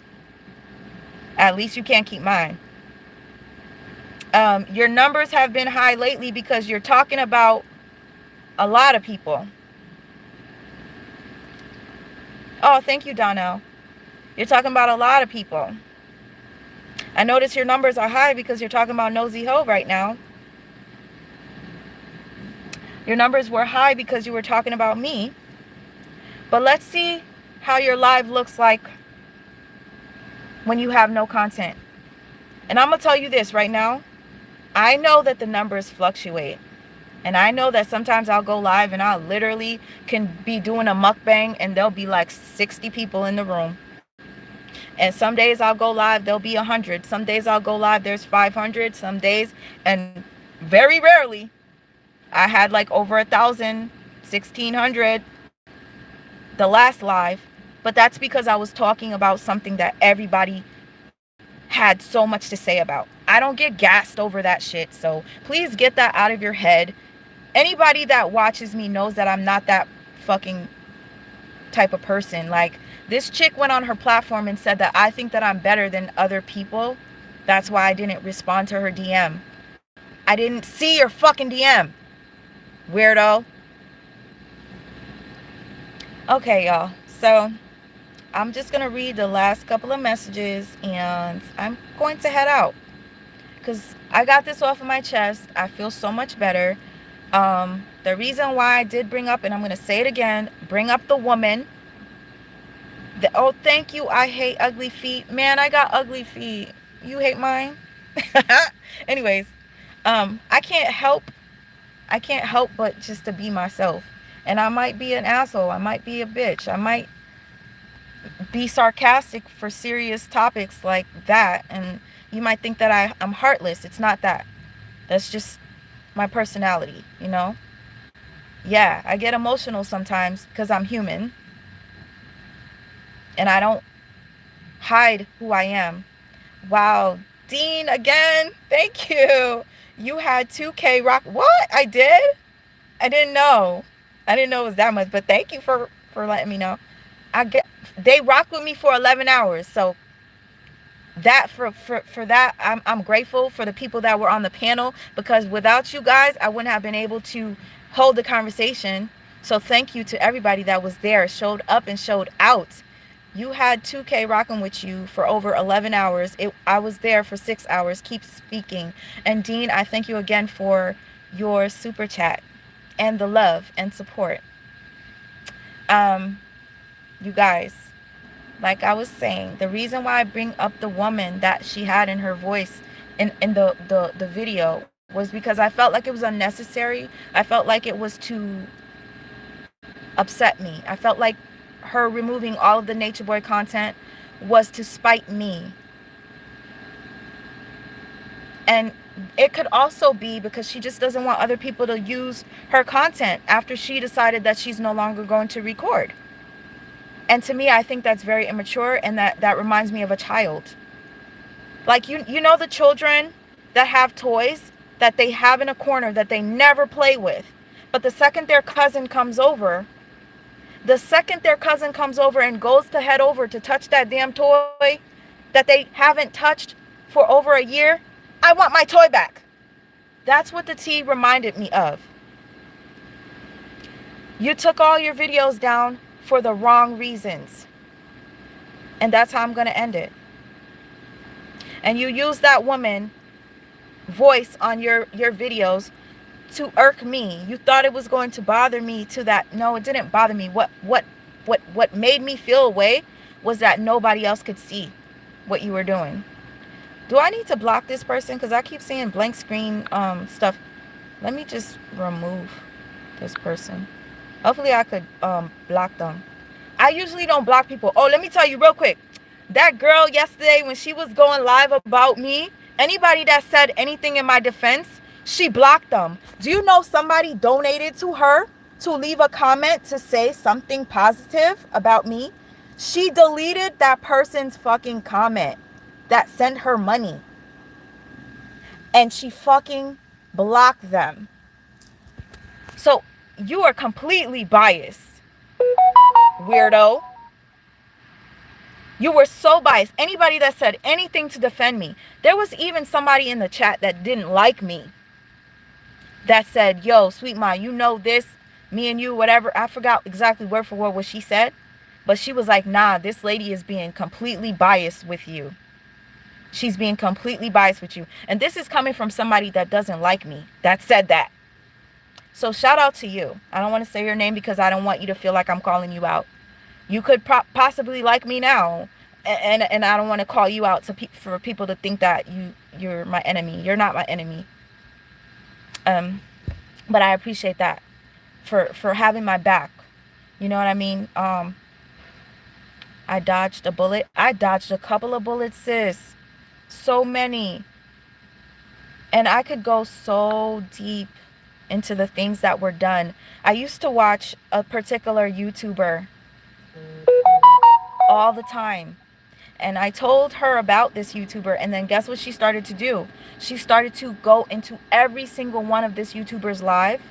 At least you can't keep mine. Your numbers have been high lately because you're talking about a lot of people. Oh, thank you, Donnell. You're talking about a lot of people. I notice your numbers are high because you're talking about Nosy Ho right now. Your numbers were high because you were talking about me. But let's see how your live looks like when you have no content. And I'm going to tell you this right now. I know that the numbers fluctuate. And I know that sometimes I'll go live and I literally can be doing a mukbang and there'll be like 60 people in the room. And some days I'll go live, there'll be 100. Some days I'll go live, there's 500. Some days, and very rarely, I had like over 1,000, 1,600 the last live. But that's because I was talking about something that everybody had so much to say about. I don't get gassed over that shit. So please get that out of your head. Anybody that watches me knows that I'm not that fucking type of person. Like, this chick went on her platform and said that I think that I'm better than other people. That's why I didn't respond to her DM. I didn't see your fucking DM, weirdo. Okay, y'all. So I'm just going to read the last couple of messages and I'm going to head out because I got this off of my chest. I feel so much better. The reason why I did bring up, and I'm going to say it again, bring up the woman. Oh, thank you. I hate ugly feet. Man, I got ugly feet. You hate mine? Anyways, I can't help but just to be myself. And I might be an asshole. I might be a bitch. I might be sarcastic for serious topics like that. And you might think that I'm heartless. It's not that. That's just my personality, you know? Yeah, I get emotional sometimes because I'm human. And I don't hide who I am. Wow, Dean, again, thank you. You had 2K rock. What? I did? I didn't know. I didn't know it was that much, but thank you for letting me know. They rocked with me for 11 hours. So that for that, I'm grateful for the people that were on the panel, because without you guys, I wouldn't have been able to hold the conversation. So thank you to everybody that was there, showed up and showed out. You had 2K rocking with you for over 11 hours. I was there for 6 hours. Keep speaking. And Dean, I thank you again for your super chat and the love and support. You guys, like I was saying, the reason why I bring up the woman that she had in her voice in the video was because I felt like it was unnecessary. I felt like it was to upset me. I felt like her removing all of the Nature Boy content was to spite me. And it could also be because she just doesn't want other people to use her content after she decided that she's no longer going to record. And to me, I think that's very immature, and that reminds me of a child. Like, you know the children that have toys that they have in a corner that they never play with. But the second their cousin comes over and goes to head over to touch that damn toy that they haven't touched for over a year, I want my toy back. That's what the tea reminded me of. You took all your videos down for the wrong reasons. And that's how I'm going to end it. And you use that woman voice on your videos to irk me. You thought it was going to bother me to that. No, it didn't bother me. What made me feel away was that nobody else could see what you were doing. Do I need to block this person? Because I keep seeing blank screen stuff. Let me just remove this person. Hopefully I could block them. I usually don't block people. Oh, let me tell you real quick. That girl yesterday when she was going live about me, anybody that said anything in my defense, she blocked them. Do you know somebody donated to her to leave a comment to say something positive about me? She deleted that person's fucking comment that sent her money. And she fucking blocked them. So you are completely biased, weirdo. You were so biased. Anybody that said anything to defend me. There was even somebody in the chat that didn't like me. That said, yo, sweet ma, you know this, me and you, whatever. I forgot exactly word for word what she said. But she was like, nah, this lady is being completely biased with you. She's being completely biased with you. And this is coming from somebody that doesn't like me, that said that. So shout out to you. I don't want to say your name because I don't want you to feel like I'm calling you out. You could possibly like me now, and I don't want to call you out for people to think that you're my enemy. You're not my enemy. But I appreciate that for having my back. You know what I mean? I dodged a bullet. I dodged a couple of bullets, sis. So many. And I could go so deep into the things that were done. I used to watch a particular YouTuber all the time. And I told her about this YouTuber, and then guess what she started to do? She started to go into every single one of this YouTuber's live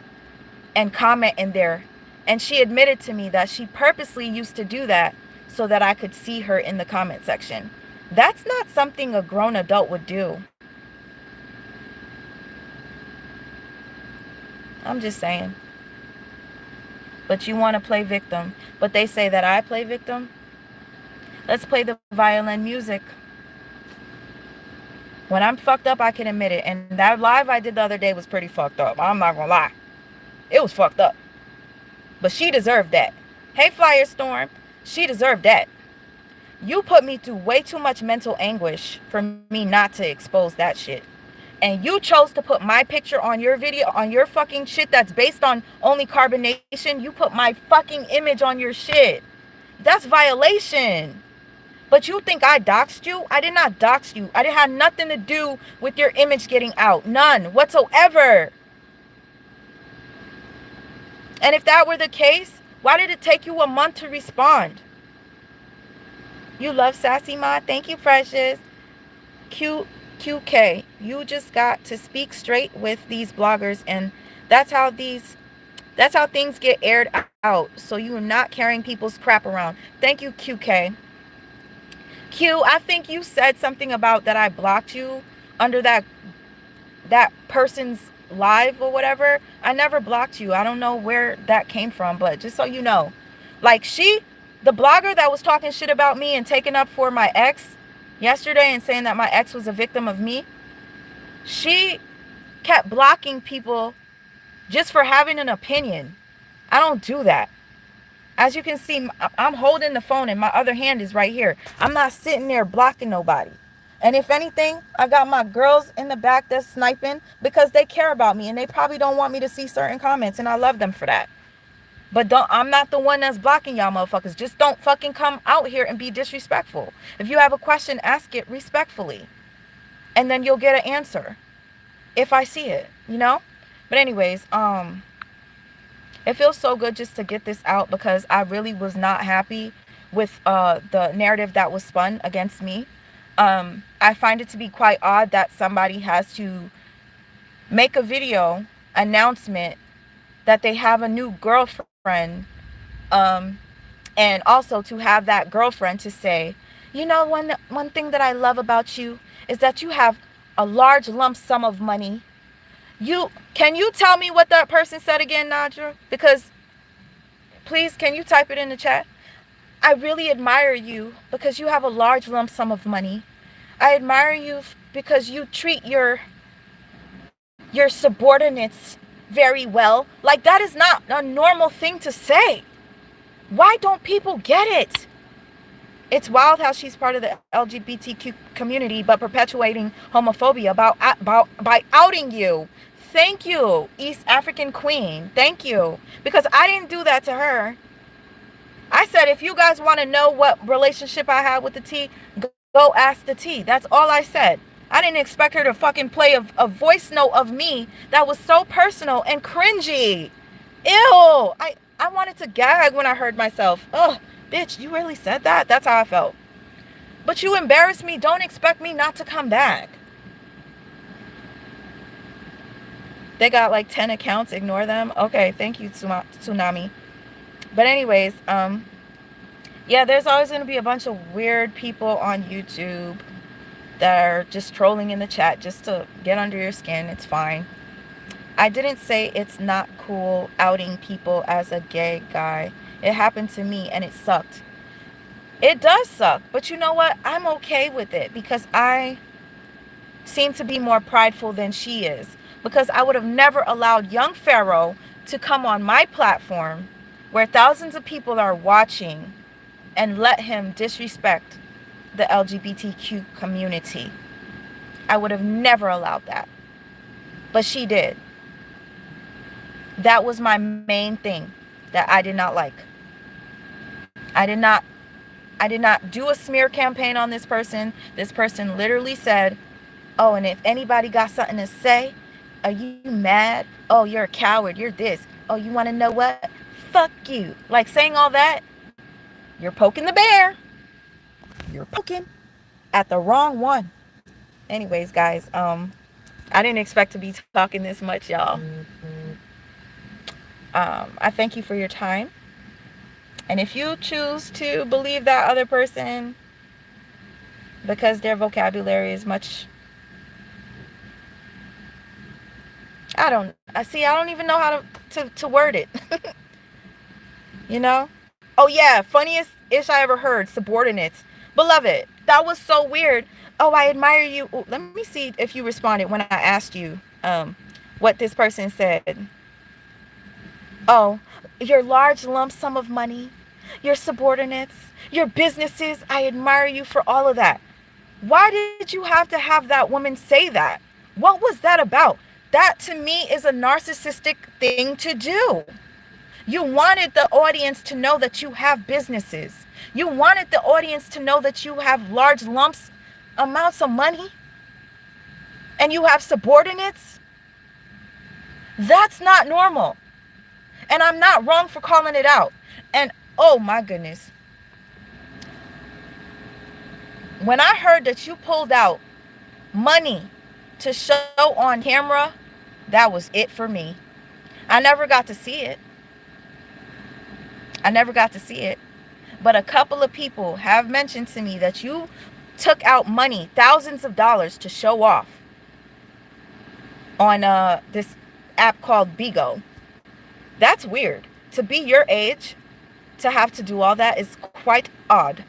and comment in there. And she admitted to me that she purposely used to do that so that I could see her in the comment section. That's not something a grown adult would do. I'm just saying. But you want to play victim. But they say that I play victim. Let's play the violin music. When I'm fucked up, I can admit it. And that live I did the other day was pretty fucked up. I'm not gonna lie. It was fucked up. But she deserved that. Hey, Flyerstorm. She deserved that. You put me through way too much mental anguish for me not to expose that shit. And you chose to put my picture on your video, on your fucking shit that's based on only carbonation. You put my fucking image on your shit. That's violation. But you think I doxed you? I did not dox you. I didn't have nothing to do with your image getting out. None whatsoever. And if that were the case, why did it take you a month to respond? You love Sassy Ma? Thank you, Precious. QK, you just got to speak straight with these bloggers, and that's how things get aired out. So you are not carrying people's crap around. Thank you, QK. Q, I think you said something about that I blocked you under that person's live or whatever. I never blocked you. I don't know where that came from, but just so you know, like the blogger that was talking shit about me and taking up for my ex yesterday and saying that my ex was a victim of me, she kept blocking people just for having an opinion. I don't do that. As you can see, I'm holding the phone and my other hand is right here. I'm not sitting there blocking nobody. And if anything, I got my girls in the back that's sniping because they care about me and they probably don't want me to see certain comments, and I love them for that. But I'm not the one that's blocking y'all motherfuckers. Just don't fucking come out here and be disrespectful. If you have a question, ask it respectfully. And then you'll get an answer if I see it, you know? But anyways, it feels so good just to get this out because I really was not happy with the narrative that was spun against me. I find it to be quite odd that somebody has to make a video announcement that they have a new girlfriend, and also to have that girlfriend to say, you know, one thing that I love about you is that you have a large lump sum of money. Can you tell me what that person said again, Nadra? Because Please, can you type it in the chat? I really admire you because you have a large lump sum of money. I admire you because you treat your subordinates very well. Like, that is not a normal thing to say. Why don't people get it? It's wild how she's part of the LGBTQ community but perpetuating homophobia about by outing you. Thank you, East African Queen. Thank you. Because I didn't do that to her. I said, if you guys want to know what relationship I had with the T, go ask the T. That's all I said. I didn't expect her to fucking play a voice note of me that was so personal and cringy. Ew. I wanted to gag when I heard myself. Ugh, bitch, you really said that? That's how I felt. But you embarrassed me. Don't expect me not to come back. They got like 10 accounts. Ignore them. Okay, thank you, Tsunami. But anyways, yeah, there's always going to be a bunch of weird people on YouTube that are just trolling in the chat just to get under your skin. It's fine. I didn't say it's not cool outing people as a gay guy. It happened to me and it sucked. It does suck, but you know what? I'm okay with it because I seem to be more prideful than she is. Because I would have never allowed young Pharaoh to come on my platform where thousands of people are watching and let him disrespect the LGBTQ community. I would have never allowed that. But she did. That was my main thing that I did not like. I did not do a smear campaign on this person. This person literally said, oh, and if anybody got something to say, are you mad? Oh, you're a coward. You're this. Oh, you want to know what? Fuck you. Like saying all that, you're poking the bear. You're poking at the wrong one. Anyways, guys, I didn't expect to be talking this much, y'all. I thank you for your time. And if you choose to believe that other person because their vocabulary is much, I don't even know how to word it. You know? Oh yeah, funniest ish I ever heard, subordinates. Beloved, that was so weird. Oh, I admire you. Ooh, let me see if you responded when I asked you what this person said. Oh, your large lump sum of money, your subordinates, your businesses, I admire you for all of that. Why did you have to have that woman say that? What was that about? That to me is a narcissistic thing to do. You wanted the audience to know that you have businesses. You wanted the audience to know that you have large amounts of money, and you have subordinates. That's not normal. And I'm not wrong for calling it out. And oh my goodness. When I heard that you pulled out money to show on camera, that was it for me. I never got to see it. But a couple of people have mentioned to me that you took out money, thousands of dollars, to show off on this app called Bigo. That's weird. To be your age, to have to do all that is quite odd.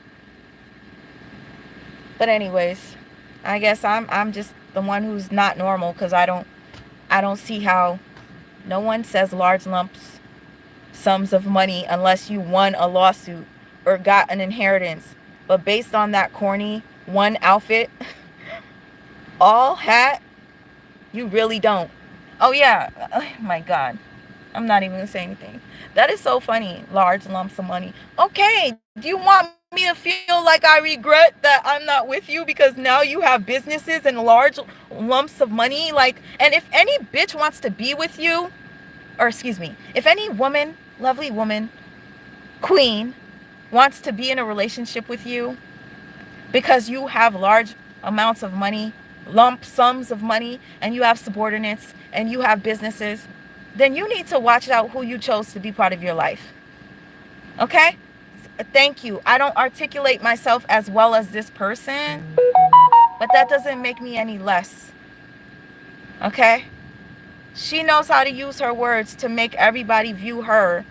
But anyways, I guess I'm just the one who's not normal because I don't see how no one says large sums of money unless you won a lawsuit or got an inheritance. But based on that corny one outfit, all hat, you really don't. Oh yeah, oh my God. I'm not even gonna say anything. That is so funny. Large lumps of money. Okay, do you want me to feel like I regret that I'm not with you because now you have businesses and large lumps of money? Like, and if any bitch wants to be with you, or excuse me, if any woman, lovely woman, queen, wants to be in a relationship with you because you have large amounts of money, lump sums of money, and you have subordinates and you have businesses, then you need to watch out who you chose to be part of your life. Okay? Thank you. I don't articulate myself as well as this person, but that doesn't make me any less. Okay? She knows how to use her words to make everybody view her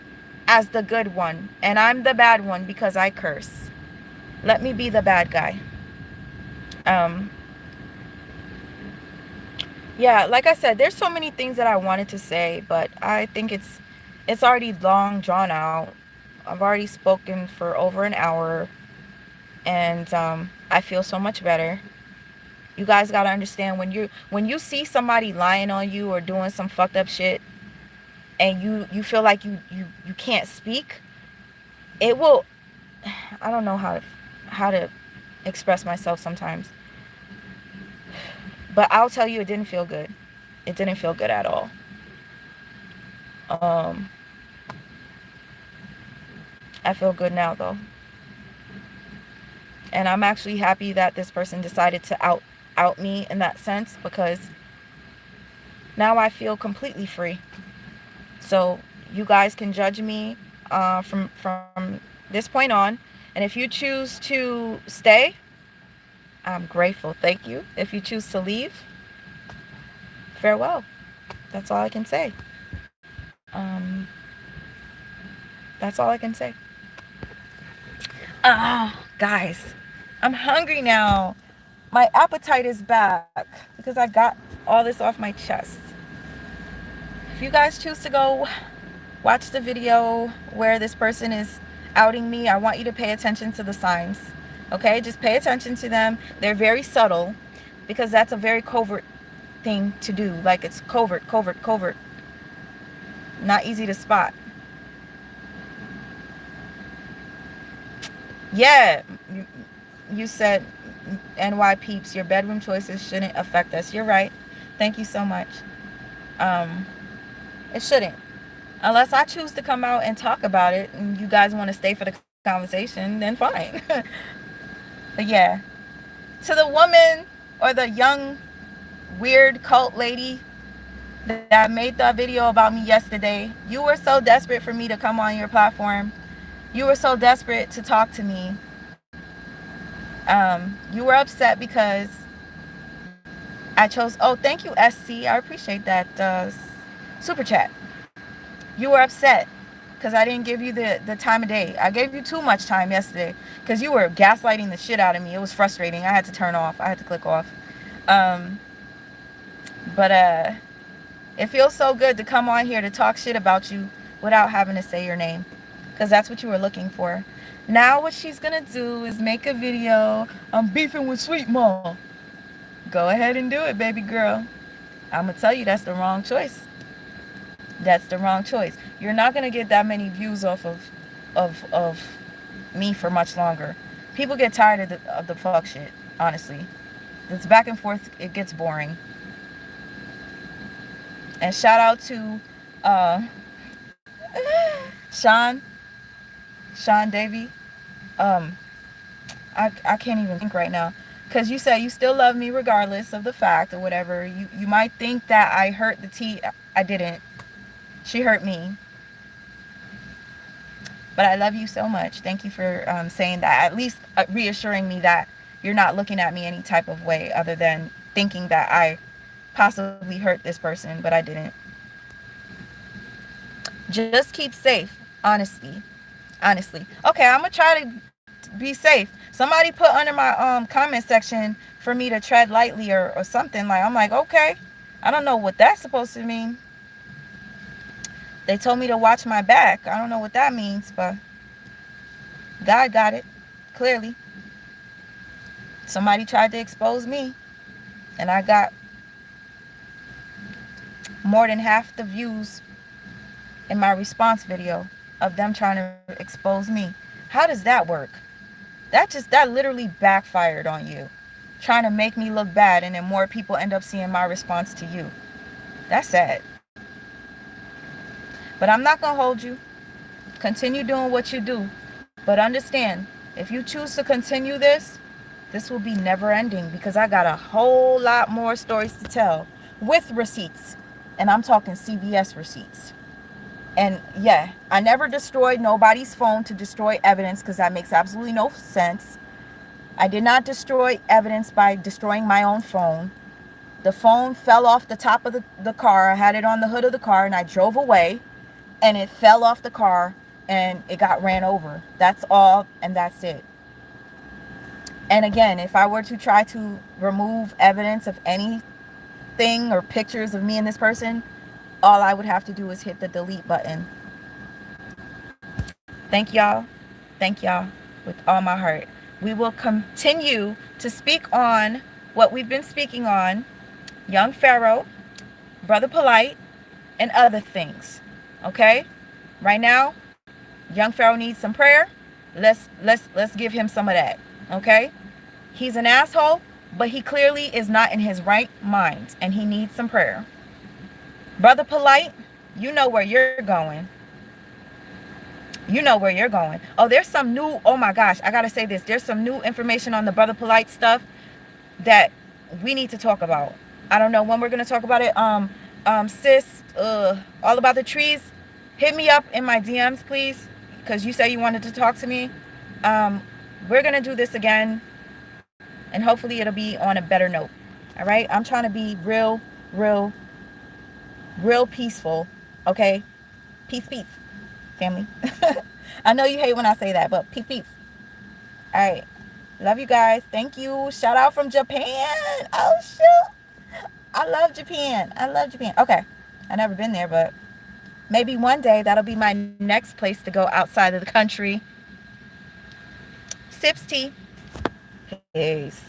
as the good one, and I'm the bad one because I curse. Let me be the bad guy. Um, yeah, like I said, there's so many things that I wanted to say, but I think it's already long drawn out. I've already spoken for over an hour, and I feel so much better. You guys gotta understand, when you see somebody lying on you or doing some fucked up shit, and you feel like you can't speak, it will. I don't know how to express myself sometimes, but I'll tell you, it didn't feel good. It didn't feel good at all. Um, I feel good now though, and I'm actually happy that this person decided to out me in that sense, because now I feel completely free. So you guys can judge me from this point on, and if you choose to stay, I'm grateful. Thank you. If you choose to leave, farewell. That's all I can say. Um, that's all I can say. Guys, I'm hungry now. My appetite is back because I got all this off my chest. If you guys choose to go watch the video where this person is outing me, I want you to pay attention to the signs. Okay? Just pay attention to them. They're very subtle, because that's a very covert thing to do. Like, it's covert, covert, covert. Not easy to spot. Yeah, you said, NY peeps, your bedroom choices shouldn't affect us. You're right. Thank you so much. Um, it shouldn't. Unless I choose to come out and talk about it and you guys want to stay for the conversation, then fine. But yeah, to the woman or the young weird cult lady that made that video about me yesterday, you were so desperate for me to come on your platform. You were so desperate to talk to me. You were upset because I chose. Oh, thank you, SC. I appreciate that super chat. You were upset because I didn't give you the time of day. I gave you too much time yesterday because you were gaslighting the shit out of me. It was frustrating. I had to turn off. I had to click off. Um, but it feels so good to come on here to talk shit about you without having to say your name, because that's what you were looking for. Now what she's gonna do is make a video. I'm beefing with Sweet Mom. Go ahead and do it, baby girl. I'm gonna tell you, that's the wrong choice. That's the wrong choice. You're not gonna get that many views off of me for much longer. People get tired of the fuck shit. Honestly, it's back and forth. It gets boring. And shout out to uh, Sean Davy. Um, I can't even think right now, because you said you still love me regardless of the fact or whatever. You might think that I hurt the T. I didn't. She hurt me. But I love you so much. Thank you for saying that. At least reassuring me that you're not looking at me any type of way other than thinking that I possibly hurt this person, but I didn't. Just keep safe, honestly. Okay, I'm gonna try to be safe. Somebody put under my comment section for me to tread lightly or something. Like, I'm like, okay, I don't know what that's supposed to mean. They told me to watch my back. I don't know what that means, but God got it clearly. Somebody tried to expose me, and I got more than half the views in my response video of them trying to expose me. How does that work? That literally backfired on you, trying to make me look bad, and then more people end up seeing my response to you. That's sad. But I'm not gonna hold you. Continue doing what you do, but understand, if you choose to continue this will be never ending, because I got a whole lot more stories to tell with receipts, and I'm talking CVS receipts. And yeah, I never destroyed nobody's phone to destroy evidence, because that makes absolutely no sense. I did not destroy evidence by destroying my own phone. The phone fell off the top of the car. I had it on the hood of the car, and I drove away, and it fell off the car and it got ran over. That's all, and that's it. And again, if I were to try to remove evidence of anything or pictures of me and this person, all I would have to do is hit the delete button. Thank y'all. Thank y'all with all my heart. We will continue to speak on what we've been speaking on, Young Pharaoh, Brother Polite, and other things. Okay? Right now, Young Pharaoh needs some prayer. Let's give him some of that. Okay? He's an asshole, but he clearly is not in his right mind and he needs some prayer. Brother Polite, you know where you're going. You know where you're going. Oh, there's some new, oh my gosh, I gotta say this. There's some new information on the Brother Polite stuff that we need to talk about. I don't know when we're gonna talk about it. Sis, all about the trees. Hit me up in my DMs, please, because you said you wanted to talk to me. We're gonna do this again, and hopefully it'll be on a better note. All right, I'm trying to be real, real peaceful. Okay, peace, family. I know you hate when I say that, but peace. All right, love you guys. Thank you. Shout out from Japan. Oh shoot, I love Japan. I love Japan. Okay, I've never been there, but maybe one day that'll be my next place to go outside of the country. Sips tea. Peace.